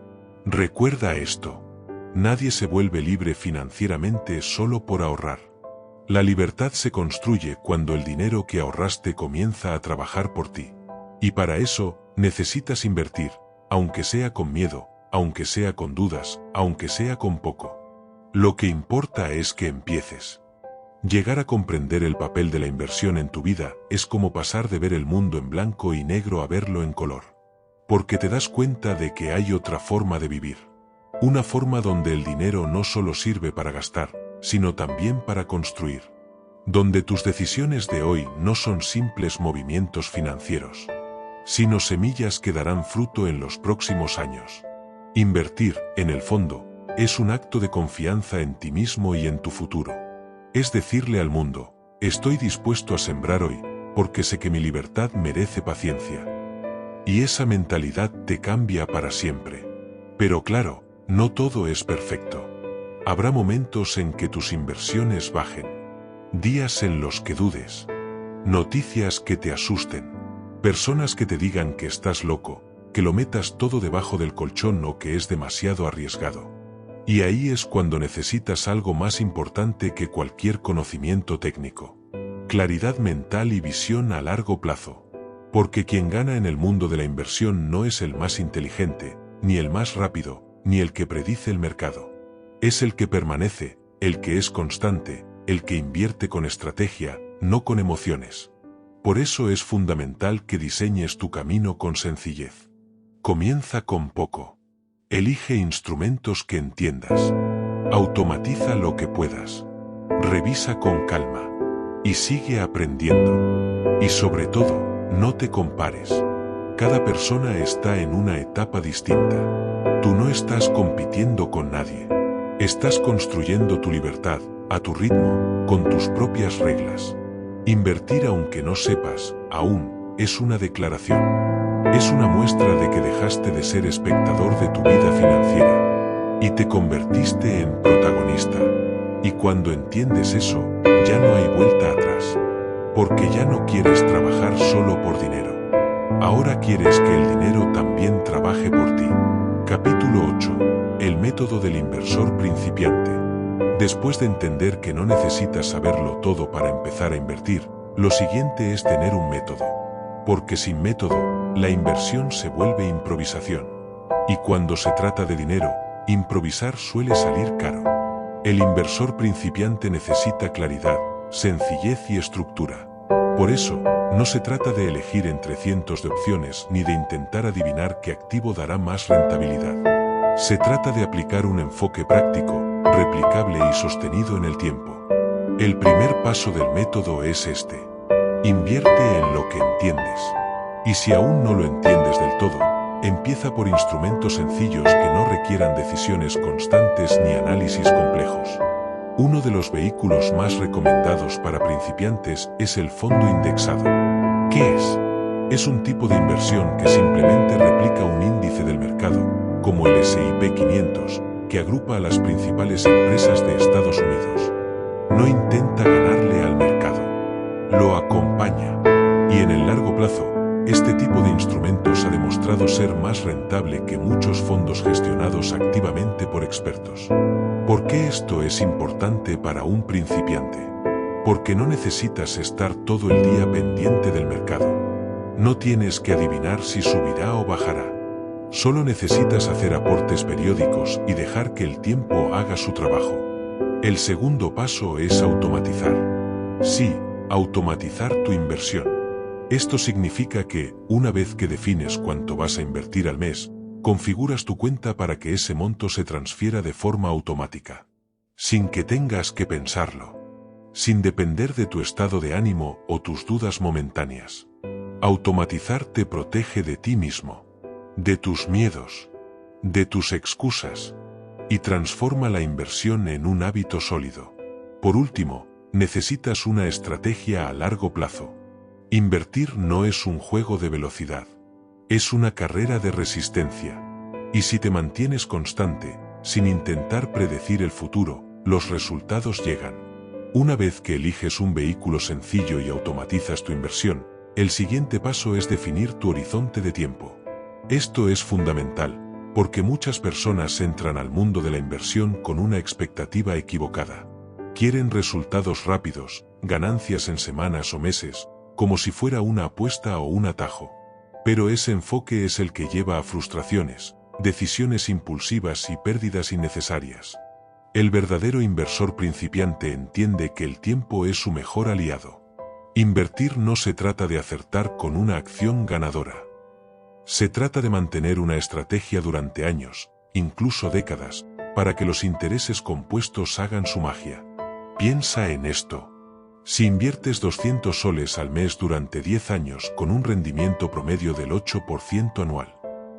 Recuerda esto. Nadie se vuelve libre financieramente solo por ahorrar. La libertad se construye cuando el dinero que ahorraste comienza a trabajar por ti. Y para eso, necesitas invertir, aunque sea con miedo, aunque sea con dudas, aunque sea con poco. Lo que importa es que empieces. Llegar a comprender el papel de la inversión en tu vida es como pasar de ver el mundo en blanco y negro a verlo en color. Porque te das cuenta de que hay otra forma de vivir. Una forma donde el dinero no solo sirve para gastar, sino también para construir. Donde tus decisiones de hoy no son simples movimientos financieros, sino semillas que darán fruto en los próximos años. Invertir, en el fondo, es un acto de confianza en ti mismo y en tu futuro. Es decirle al mundo, estoy dispuesto a sembrar hoy, porque sé que mi libertad merece paciencia. Y esa mentalidad te cambia para siempre. Pero claro, no todo es perfecto. Habrá momentos en que tus inversiones bajen. Días en los que dudes. Noticias que te asusten. Personas que te digan que estás loco, que lo metas todo debajo del colchón o que es demasiado arriesgado. Y ahí es cuando necesitas algo más importante que cualquier conocimiento técnico. Claridad mental y visión a largo plazo. Porque quien gana en el mundo de la inversión no es el más inteligente, ni el más rápido, ni el que predice el mercado. Es el que permanece, el que es constante, el que invierte con estrategia, no con emociones. Por eso es fundamental que diseñes tu camino con sencillez. Comienza con poco. Elige instrumentos que entiendas. Automatiza lo que puedas. Revisa con calma. Y sigue aprendiendo. Y sobre todo, no te compares. Cada persona está en una etapa distinta. Tú no estás compitiendo con nadie. Estás construyendo tu libertad, a tu ritmo, con tus propias reglas. Invertir aunque no sepas, aún, es una declaración. Es una muestra de que dejaste de ser espectador de tu vida financiera y te convertiste en protagonista. Y cuando entiendes eso, ya no hay vuelta atrás. Porque ya no quieres trabajar solo por dinero. Ahora quieres que el dinero también trabaje por ti. Capítulo 8. El método del inversor principiante. Después de entender que no necesitas saberlo todo para empezar a invertir, lo siguiente es tener un método. Porque sin método, la inversión se vuelve improvisación. Y cuando se trata de dinero, improvisar suele salir caro. El inversor principiante necesita claridad, sencillez y estructura. Por eso, no se trata de elegir entre cientos de opciones ni de intentar adivinar qué activo dará más rentabilidad. Se trata de aplicar un enfoque práctico, replicable y sostenido en el tiempo. El primer paso del método es este. Invierte en lo que entiendes. Y si aún no lo entiendes del todo, empieza por instrumentos sencillos que no requieran decisiones constantes ni análisis complejos. Uno de los vehículos más recomendados para principiantes es el fondo indexado. ¿Qué es? Es un tipo de inversión que simplemente replica un índice del mercado, como el S&P 500, que agrupa a las principales empresas de Estados Unidos. No intenta ganarle al mercado. Lo acompaña. Y en el largo plazo, este tipo de instrumentos ha demostrado ser más rentable que muchos fondos gestionados activamente por expertos. ¿Por qué esto es importante para un principiante? Porque no necesitas estar todo el día pendiente del mercado. No tienes que adivinar si subirá o bajará. Solo necesitas hacer aportes periódicos y dejar que el tiempo haga su trabajo. El segundo paso es automatizar. Sí, automatizar tu inversión. Esto significa que, una vez que defines cuánto vas a invertir al mes, configuras tu cuenta para que ese monto se transfiera de forma automática. Sin que tengas que pensarlo. Sin depender de tu estado de ánimo o tus dudas momentáneas. Automatizar te protege de ti mismo, de tus miedos, de tus excusas, y transforma la inversión en un hábito sólido. Por último, necesitas una estrategia a largo plazo. Invertir no es un juego de velocidad. Es una carrera de resistencia. Y si te mantienes constante, sin intentar predecir el futuro, los resultados llegan. Una vez que eliges un vehículo sencillo y automatizas tu inversión, el siguiente paso es definir tu horizonte de tiempo. Esto es fundamental, porque muchas personas entran al mundo de la inversión con una expectativa equivocada. Quieren resultados rápidos, ganancias en semanas o meses, como si fuera una apuesta o un atajo. Pero ese enfoque es el que lleva a frustraciones, decisiones impulsivas y pérdidas innecesarias. El verdadero inversor principiante entiende que el tiempo es su mejor aliado. Invertir no se trata de acertar con una acción ganadora. Se trata de mantener una estrategia durante años, incluso décadas, para que los intereses compuestos hagan su magia. Piensa en esto. Si inviertes 200 soles al mes durante 10 años con un rendimiento promedio del 8% anual,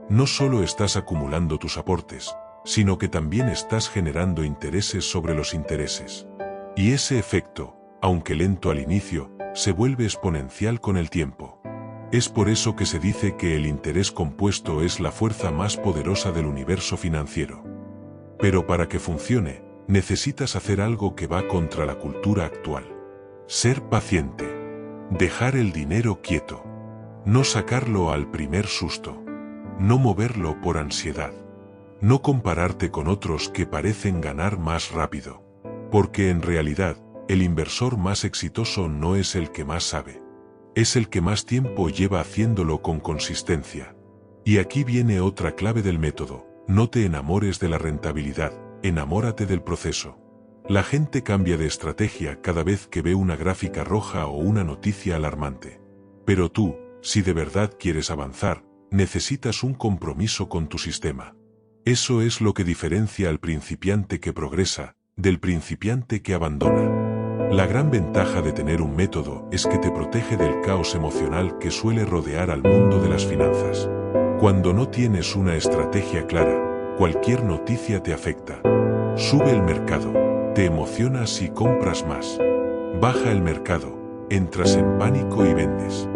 no solo estás acumulando tus aportes, sino que también estás generando intereses sobre los intereses. Y ese efecto, aunque lento al inicio, se vuelve exponencial con el tiempo. Es por eso que se dice que el interés compuesto es la fuerza más poderosa del universo financiero. Pero para que funcione, necesitas hacer algo que va contra la cultura actual. Ser paciente. Dejar el dinero quieto. No sacarlo al primer susto. No moverlo por ansiedad. No compararte con otros que parecen ganar más rápido. Porque en realidad, el inversor más exitoso no es el que más sabe. Es el que más tiempo lleva haciéndolo con consistencia. Y aquí viene otra clave del método: no te enamores de la rentabilidad, enamórate del proceso. La gente cambia de estrategia cada vez que ve una gráfica roja o una noticia alarmante. Pero tú, si de verdad quieres avanzar, necesitas un compromiso con tu sistema. Eso es lo que diferencia al principiante que progresa del principiante que abandona. La gran ventaja de tener un método es que te protege del caos emocional que suele rodear al mundo de las finanzas. Cuando no tienes una estrategia clara, cualquier noticia te afecta. Sube el mercado, te emocionas y compras más. Baja el mercado, entras en pánico y vendes.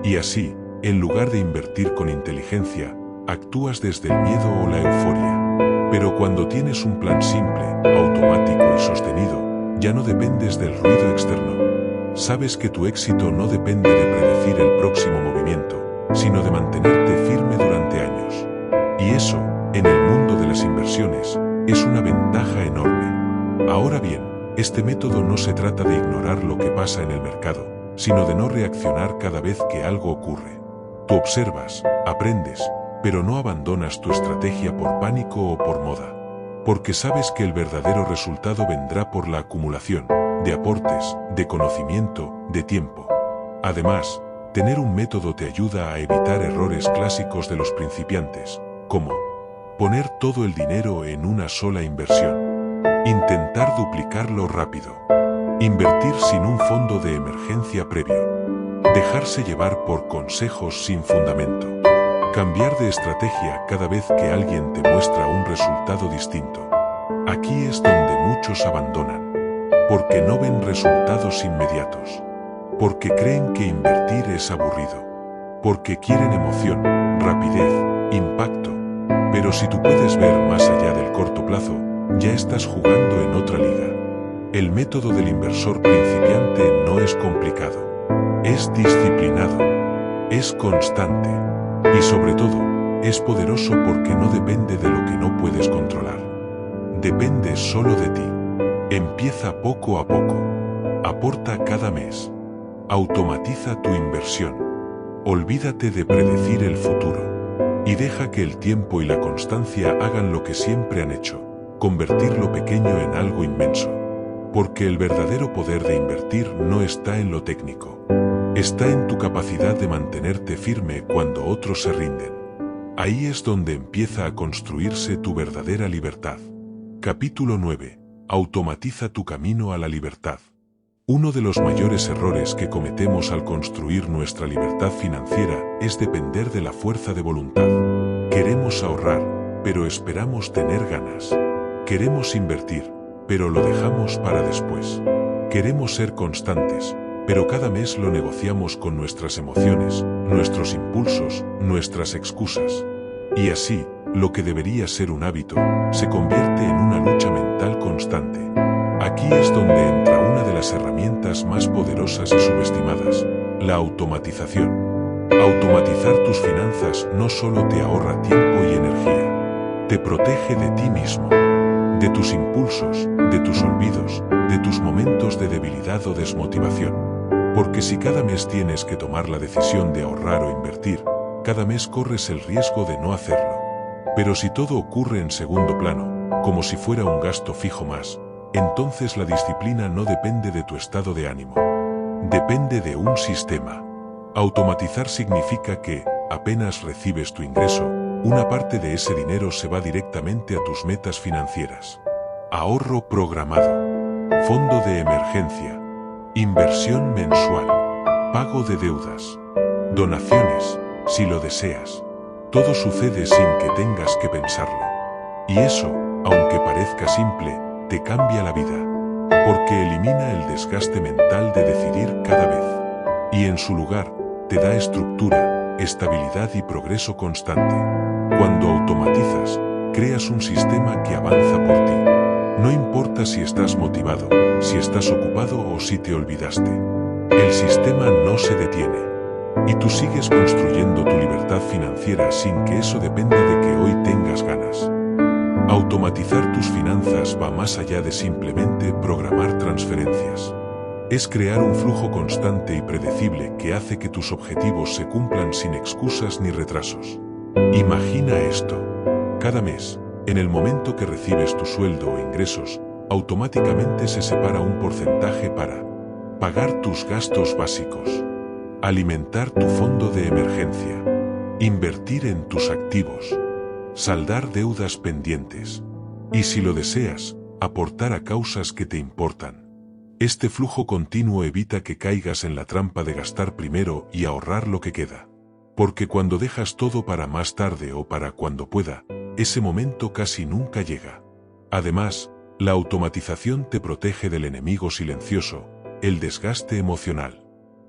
Y así, en lugar de invertir con inteligencia, actúas desde el miedo o la euforia. Pero cuando tienes un plan simple, automático y sostenido, ya no dependes del ruido externo. Sabes que tu éxito no depende de predecir el próximo movimiento, sino de mantenerte firme durante años. Y eso, en el mundo de las inversiones, es una ventaja enorme. Ahora bien, este método no se trata de ignorar lo que pasa en el mercado, sino de no reaccionar cada vez que algo ocurre. Tú observas, aprendes, pero no abandonas tu estrategia por pánico o por moda. Porque sabes que el verdadero resultado vendrá por la acumulación de aportes, de conocimiento, de tiempo. Además, tener un método te ayuda a evitar errores clásicos de los principiantes, como poner todo el dinero en una sola inversión, intentar duplicarlo rápido, invertir sin un fondo de emergencia previo, dejarse llevar por consejos sin fundamento. Cambiar de estrategia cada vez que alguien te muestra un resultado distinto. Aquí es donde muchos abandonan. Porque no ven resultados inmediatos. Porque creen que invertir es aburrido. Porque quieren emoción, rapidez, impacto. Pero si tú puedes ver más allá del corto plazo, ya estás jugando en otra liga. El método del inversor principiante no es complicado. Es disciplinado. Es constante. Y sobre todo, es poderoso porque no depende de lo que no puedes controlar. Depende solo de ti. Empieza poco a poco. Aporta cada mes. Automatiza tu inversión. Olvídate de predecir el futuro. Y deja que el tiempo y la constancia hagan lo que siempre han hecho, convertir lo pequeño en algo inmenso. Porque el verdadero poder de invertir no está en lo técnico. Está en tu capacidad de mantenerte firme cuando otros se rinden. Ahí es donde empieza a construirse tu verdadera libertad. Capítulo 9. Automatiza tu camino a la libertad. Uno de los mayores errores que cometemos al construir nuestra libertad financiera es depender de la fuerza de voluntad. Queremos ahorrar, pero esperamos tener ganas. Queremos invertir, pero lo dejamos para después. Queremos ser constantes, pero cada mes lo negociamos con nuestras emociones, nuestros impulsos, nuestras excusas. Y así, lo que debería ser un hábito, se convierte en una lucha mental constante. Aquí es donde entra una de las herramientas más poderosas y subestimadas, la automatización. Automatizar tus finanzas no solo te ahorra tiempo y energía, te protege de ti mismo, de tus impulsos, de tus olvidos, de tus momentos de debilidad o desmotivación. Porque si cada mes tienes que tomar la decisión de ahorrar o invertir, cada mes corres el riesgo de no hacerlo. Pero si todo ocurre en segundo plano, como si fuera un gasto fijo más, entonces la disciplina no depende de tu estado de ánimo. Depende de un sistema. Automatizar significa que, apenas recibes tu ingreso, una parte de ese dinero se va directamente a tus metas financieras. Ahorro programado. Fondo de emergencia. Inversión mensual. Pago de deudas. Donaciones, si lo deseas. Todo sucede sin que tengas que pensarlo. Y eso, aunque parezca simple, te cambia la vida. Porque elimina el desgaste mental de decidir cada vez. Y en su lugar, te da estructura, estabilidad y progreso constante. Cuando automatizas, creas un sistema que avanza por ti. No importa si estás motivado, si estás ocupado o si te olvidaste. El sistema no se detiene. Y tú sigues construyendo tu libertad financiera sin que eso dependa de que hoy tengas ganas. Automatizar tus finanzas va más allá de simplemente programar transferencias. Es crear un flujo constante y predecible que hace que tus objetivos se cumplan sin excusas ni retrasos. Imagina esto. Cada mes, en el momento que recibes tu sueldo o ingresos, automáticamente se separa un porcentaje para pagar tus gastos básicos, alimentar tu fondo de emergencia, invertir en tus activos, saldar deudas pendientes y, si lo deseas, aportar a causas que te importan. Este flujo continuo evita que caigas en la trampa de gastar primero y ahorrar lo que queda. Porque cuando dejas todo para más tarde o para cuando pueda, ese momento casi nunca llega. Además, la automatización te protege del enemigo silencioso, el desgaste emocional.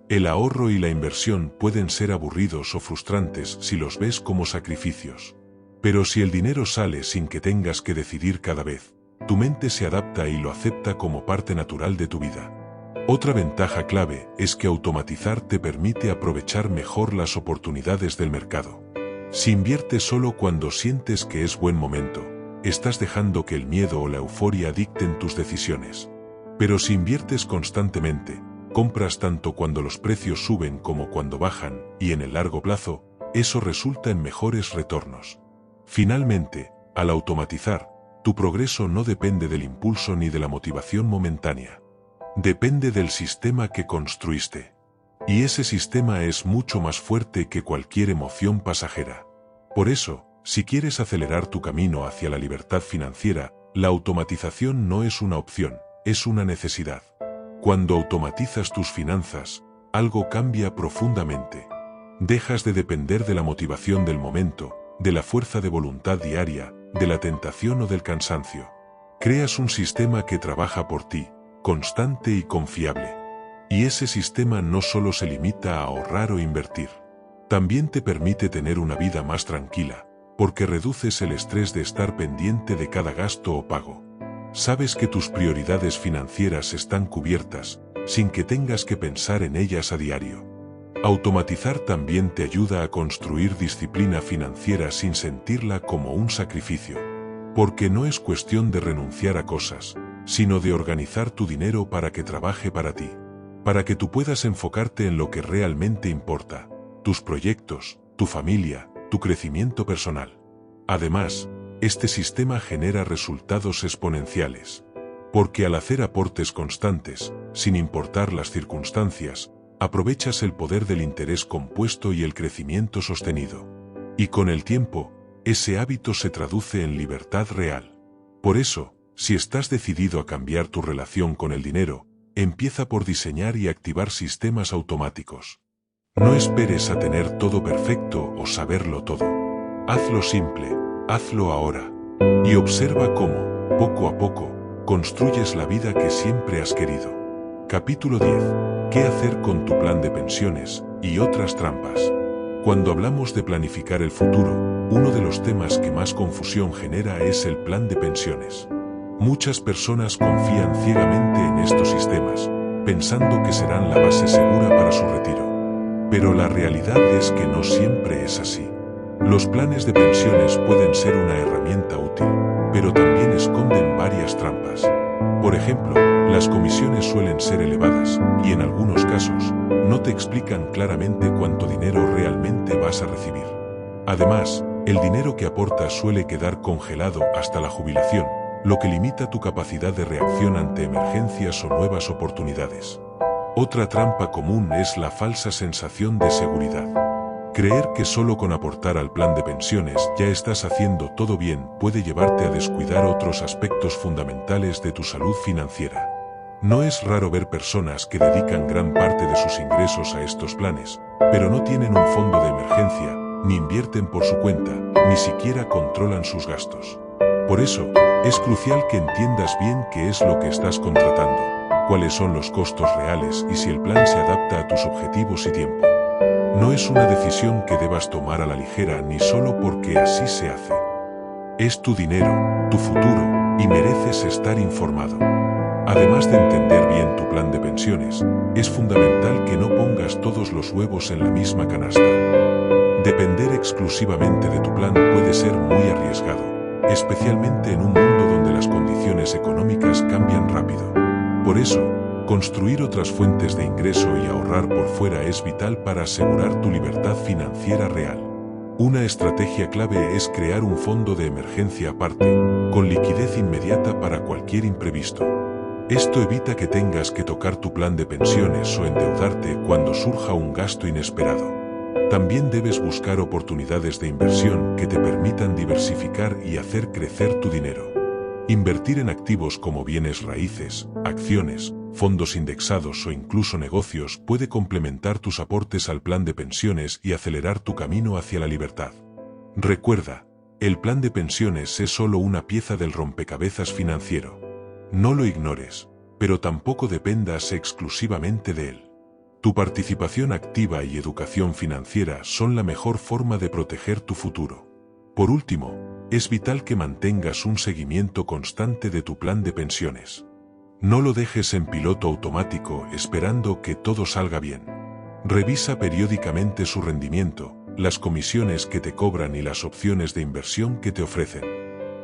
El ahorro y la inversión pueden ser aburridos o frustrantes si los ves como sacrificios. Pero si el dinero sale sin que tengas que decidir cada vez, tu mente se adapta y lo acepta como parte natural de tu vida. Otra ventaja clave es que automatizar te permite aprovechar mejor las oportunidades del mercado. Si inviertes solo cuando sientes que es buen momento, estás dejando que el miedo o la euforia dicten tus decisiones. Pero si inviertes constantemente, compras tanto cuando los precios suben como cuando bajan, y en el largo plazo, eso resulta en mejores retornos. Finalmente, al automatizar, tu progreso no depende del impulso ni de la motivación momentánea. Depende del sistema que construiste. Y ese sistema es mucho más fuerte que cualquier emoción pasajera. Por eso, si quieres acelerar tu camino hacia la libertad financiera, la automatización no es una opción, es una necesidad. Cuando automatizas tus finanzas, algo cambia profundamente. Dejas de depender de la motivación del momento, de la fuerza de voluntad diaria, de la tentación o del cansancio. Creas un sistema que trabaja por ti, constante y confiable. Y ese sistema no solo se limita a ahorrar o invertir. También te permite tener una vida más tranquila, porque reduces el estrés de estar pendiente de cada gasto o pago. Sabes que tus prioridades financieras están cubiertas, sin que tengas que pensar en ellas a diario. Automatizar también te ayuda a construir disciplina financiera sin sentirla como un sacrificio. Porque no es cuestión de renunciar a cosas, sino de organizar tu dinero para que trabaje para ti. Para que tú puedas enfocarte en lo que realmente importa, tus proyectos, tu familia, tu crecimiento personal. Además, este sistema genera resultados exponenciales. Porque al hacer aportes constantes, sin importar las circunstancias, aprovechas el poder del interés compuesto y el crecimiento sostenido. Y con el tiempo, ese hábito se traduce en libertad real. Por eso, si estás decidido a cambiar tu relación con el dinero, empieza por diseñar y activar sistemas automáticos. No esperes a tener todo perfecto o saberlo todo. Hazlo simple, hazlo ahora. Y observa cómo, poco a poco, construyes la vida que siempre has querido. Capítulo 10. ¿Qué hacer con tu plan de pensiones y otras trampas? Cuando hablamos de planificar el futuro, uno de los temas que más confusión genera es el plan de pensiones. Muchas personas confían ciegamente en estos sistemas, pensando que serán la base segura para su retiro. Pero la realidad es que no siempre es así. Los planes de pensiones pueden ser una herramienta útil, pero también esconden varias trampas. Por ejemplo, las comisiones suelen ser elevadas y en algunos casos, no te explican claramente cuánto dinero realmente vas a recibir. Además, el dinero que aportas suele quedar congelado hasta la jubilación, lo que limita tu capacidad de reacción ante emergencias o nuevas oportunidades. Otra trampa común es la falsa sensación de seguridad. Creer que solo con aportar al plan de pensiones ya estás haciendo todo bien puede llevarte a descuidar otros aspectos fundamentales de tu salud financiera. No es raro ver personas que dedican gran parte de sus ingresos a estos planes, pero no tienen un fondo de emergencia, ni invierten por su cuenta, ni siquiera controlan sus gastos. Por eso, es crucial que entiendas bien qué es lo que estás contratando, cuáles son los costos reales y si el plan se adapta a tus objetivos y tiempo. No es una decisión que debas tomar a la ligera ni solo porque así se hace. Es tu dinero, tu futuro, y mereces estar informado. Además de entender bien tu plan de pensiones, es fundamental que no pongas todos los huevos en la misma canasta. Depender exclusivamente de tu plan puede ser muy arriesgado, especialmente en un mundo donde las condiciones económicas cambian rápido. Por eso, construir otras fuentes de ingreso y ahorrar por fuera es vital para asegurar tu libertad financiera real. Una estrategia clave es crear un fondo de emergencia aparte, con liquidez inmediata para cualquier imprevisto. Esto evita que tengas que tocar tu plan de pensiones o endeudarte cuando surja un gasto inesperado. También debes buscar oportunidades de inversión que te permitan diversificar y hacer crecer tu dinero. Invertir en activos como bienes raíces, acciones, fondos indexados o incluso negocios puede complementar tus aportes al plan de pensiones y acelerar tu camino hacia la libertad. Recuerda, el plan de pensiones es solo una pieza del rompecabezas financiero. No lo ignores, pero tampoco dependas exclusivamente de él. Tu participación activa y educación financiera son la mejor forma de proteger tu futuro. Por último, es vital que mantengas un seguimiento constante de tu plan de pensiones. No lo dejes en piloto automático esperando que todo salga bien. Revisa periódicamente su rendimiento, las comisiones que te cobran y las opciones de inversión que te ofrecen.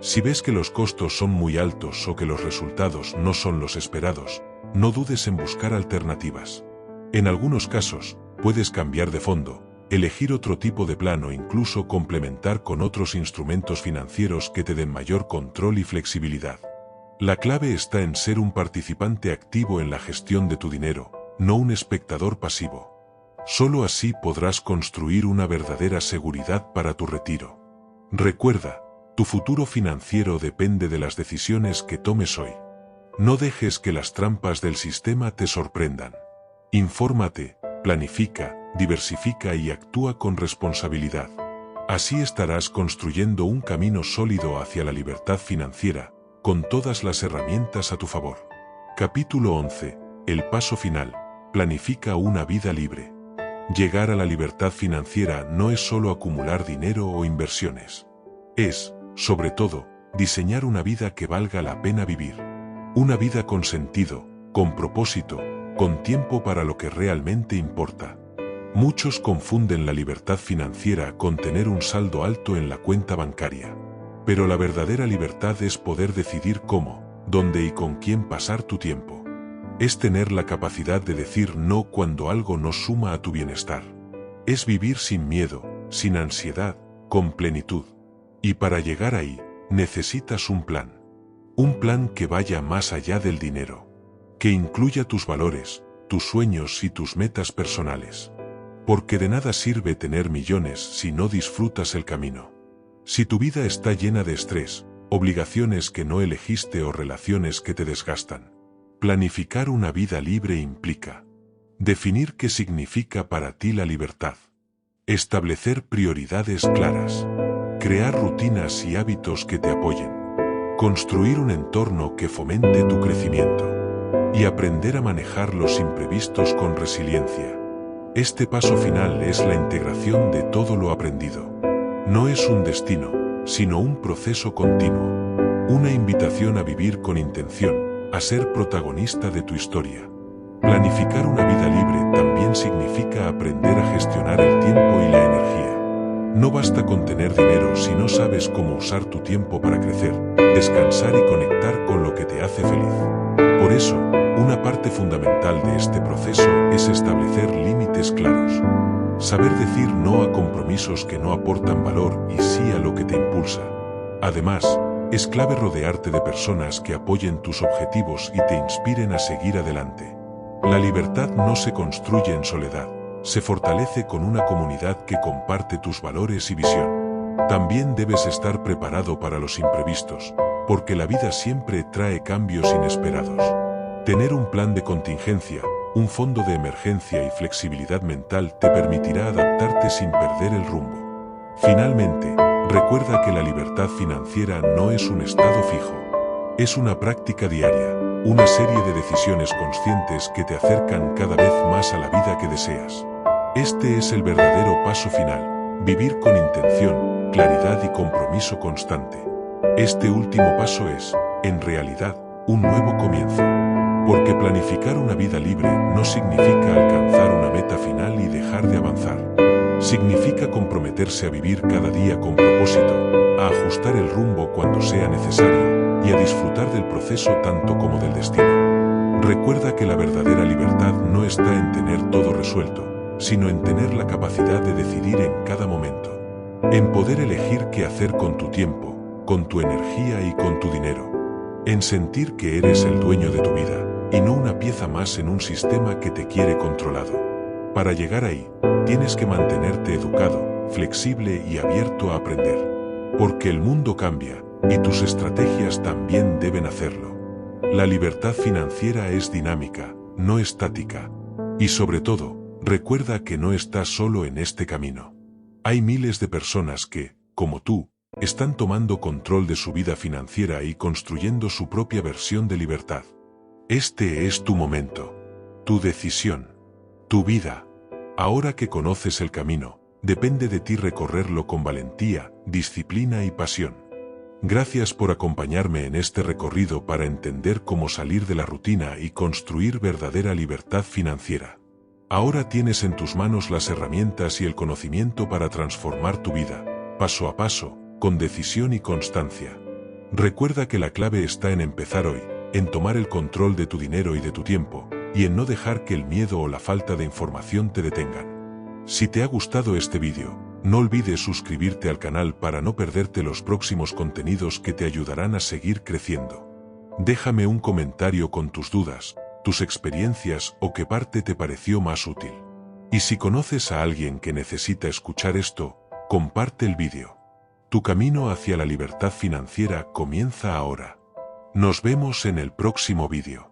Si ves que los costos son muy altos o que los resultados no son los esperados, no dudes en buscar alternativas. En algunos casos, puedes cambiar de fondo, elegir otro tipo de plan o incluso complementar con otros instrumentos financieros que te den mayor control y flexibilidad. La clave está en ser un participante activo en la gestión de tu dinero, no un espectador pasivo. Solo así podrás construir una verdadera seguridad para tu retiro. Recuerda, tu futuro financiero depende de las decisiones que tomes hoy. No dejes que las trampas del sistema te sorprendan. Infórmate, planifica, diversifica y actúa con responsabilidad. Así estarás construyendo un camino sólido hacia la libertad financiera, con todas las herramientas a tu favor. Capítulo 11. El paso final. Planifica una vida libre. Llegar a la libertad financiera no es solo acumular dinero o inversiones. Es, sobre todo, diseñar una vida que valga la pena vivir. Una vida con sentido, con propósito, con tiempo para lo que realmente importa. Muchos confunden la libertad financiera con tener un saldo alto en la cuenta bancaria. Pero la verdadera libertad es poder decidir cómo, dónde y con quién pasar tu tiempo. Es tener la capacidad de decir no cuando algo no suma a tu bienestar. Es vivir sin miedo, sin ansiedad, con plenitud. Y para llegar ahí, necesitas un plan. Un plan que vaya más allá del dinero. Que incluya tus valores, tus sueños y tus metas personales. Porque de nada sirve tener millones si no disfrutas el camino. Si tu vida está llena de estrés, obligaciones que no elegiste o relaciones que te desgastan. Planificar una vida libre implica definir qué significa para ti la libertad. Establecer prioridades claras. Crear rutinas y hábitos que te apoyen. Construir un entorno que fomente tu crecimiento. Y aprender a manejar los imprevistos con resiliencia. Este paso final es la integración de todo lo aprendido. No es un destino, sino un proceso continuo. Una invitación a vivir con intención, a ser protagonista de tu historia. Planificar una vida libre también significa aprender a gestionar el tiempo y la energía. No basta con tener dinero si no sabes cómo usar tu tiempo para crecer, descansar y conectar con lo que te hace feliz. Por eso, una parte fundamental de este proceso es establecer límites claros. Saber decir no a compromisos que no aportan valor y sí a lo que te impulsa. Además, es clave rodearte de personas que apoyen tus objetivos y te inspiren a seguir adelante. La libertad no se construye en soledad, se fortalece con una comunidad que comparte tus valores y visión. También debes estar preparado para los imprevistos, porque la vida siempre trae cambios inesperados. Tener un plan de contingencia, un fondo de emergencia y flexibilidad mental te permitirá adaptarte sin perder el rumbo. Finalmente, recuerda que la libertad financiera no es un estado fijo. Es una práctica diaria, una serie de decisiones conscientes que te acercan cada vez más a la vida que deseas. Este es el verdadero paso final, vivir con intención, claridad y compromiso constante. Este último paso es, en realidad, un nuevo comienzo. Porque planificar una vida libre no significa alcanzar una meta final y dejar de avanzar. Significa comprometerse a vivir cada día con propósito, a ajustar el rumbo cuando sea necesario y a disfrutar del proceso tanto como del destino. Recuerda que la verdadera libertad no está en tener todo resuelto, sino en tener la capacidad de decidir en cada momento. En poder elegir qué hacer con tu tiempo, con tu energía y con tu dinero. En sentir que eres el dueño de tu vida, y no una pieza más en un sistema que te quiere controlado. Para llegar ahí, tienes que mantenerte educado, flexible y abierto a aprender. Porque el mundo cambia, y tus estrategias también deben hacerlo. La libertad financiera es dinámica, no estática. Y sobre todo, recuerda que no estás solo en este camino. Hay miles de personas que, como tú, están tomando control de su vida financiera y construyendo su propia versión de libertad. Este es tu momento, tu decisión, tu vida. Ahora que conoces el camino, depende de ti recorrerlo con valentía, disciplina y pasión. Gracias por acompañarme en este recorrido para entender cómo salir de la rutina y construir verdadera libertad financiera. Ahora tienes en tus manos las herramientas y el conocimiento para transformar tu vida, paso a paso, con decisión y constancia. Recuerda que la clave está en empezar hoy, en tomar el control de tu dinero y de tu tiempo, y en no dejar que el miedo o la falta de información te detengan. Si te ha gustado este vídeo, no olvides suscribirte al canal para no perderte los próximos contenidos que te ayudarán a seguir creciendo. Déjame un comentario con tus dudas, tus experiencias o qué parte te pareció más útil. Y si conoces a alguien que necesita escuchar esto, comparte el vídeo. Tu camino hacia la libertad financiera comienza ahora. Nos vemos en el próximo vídeo.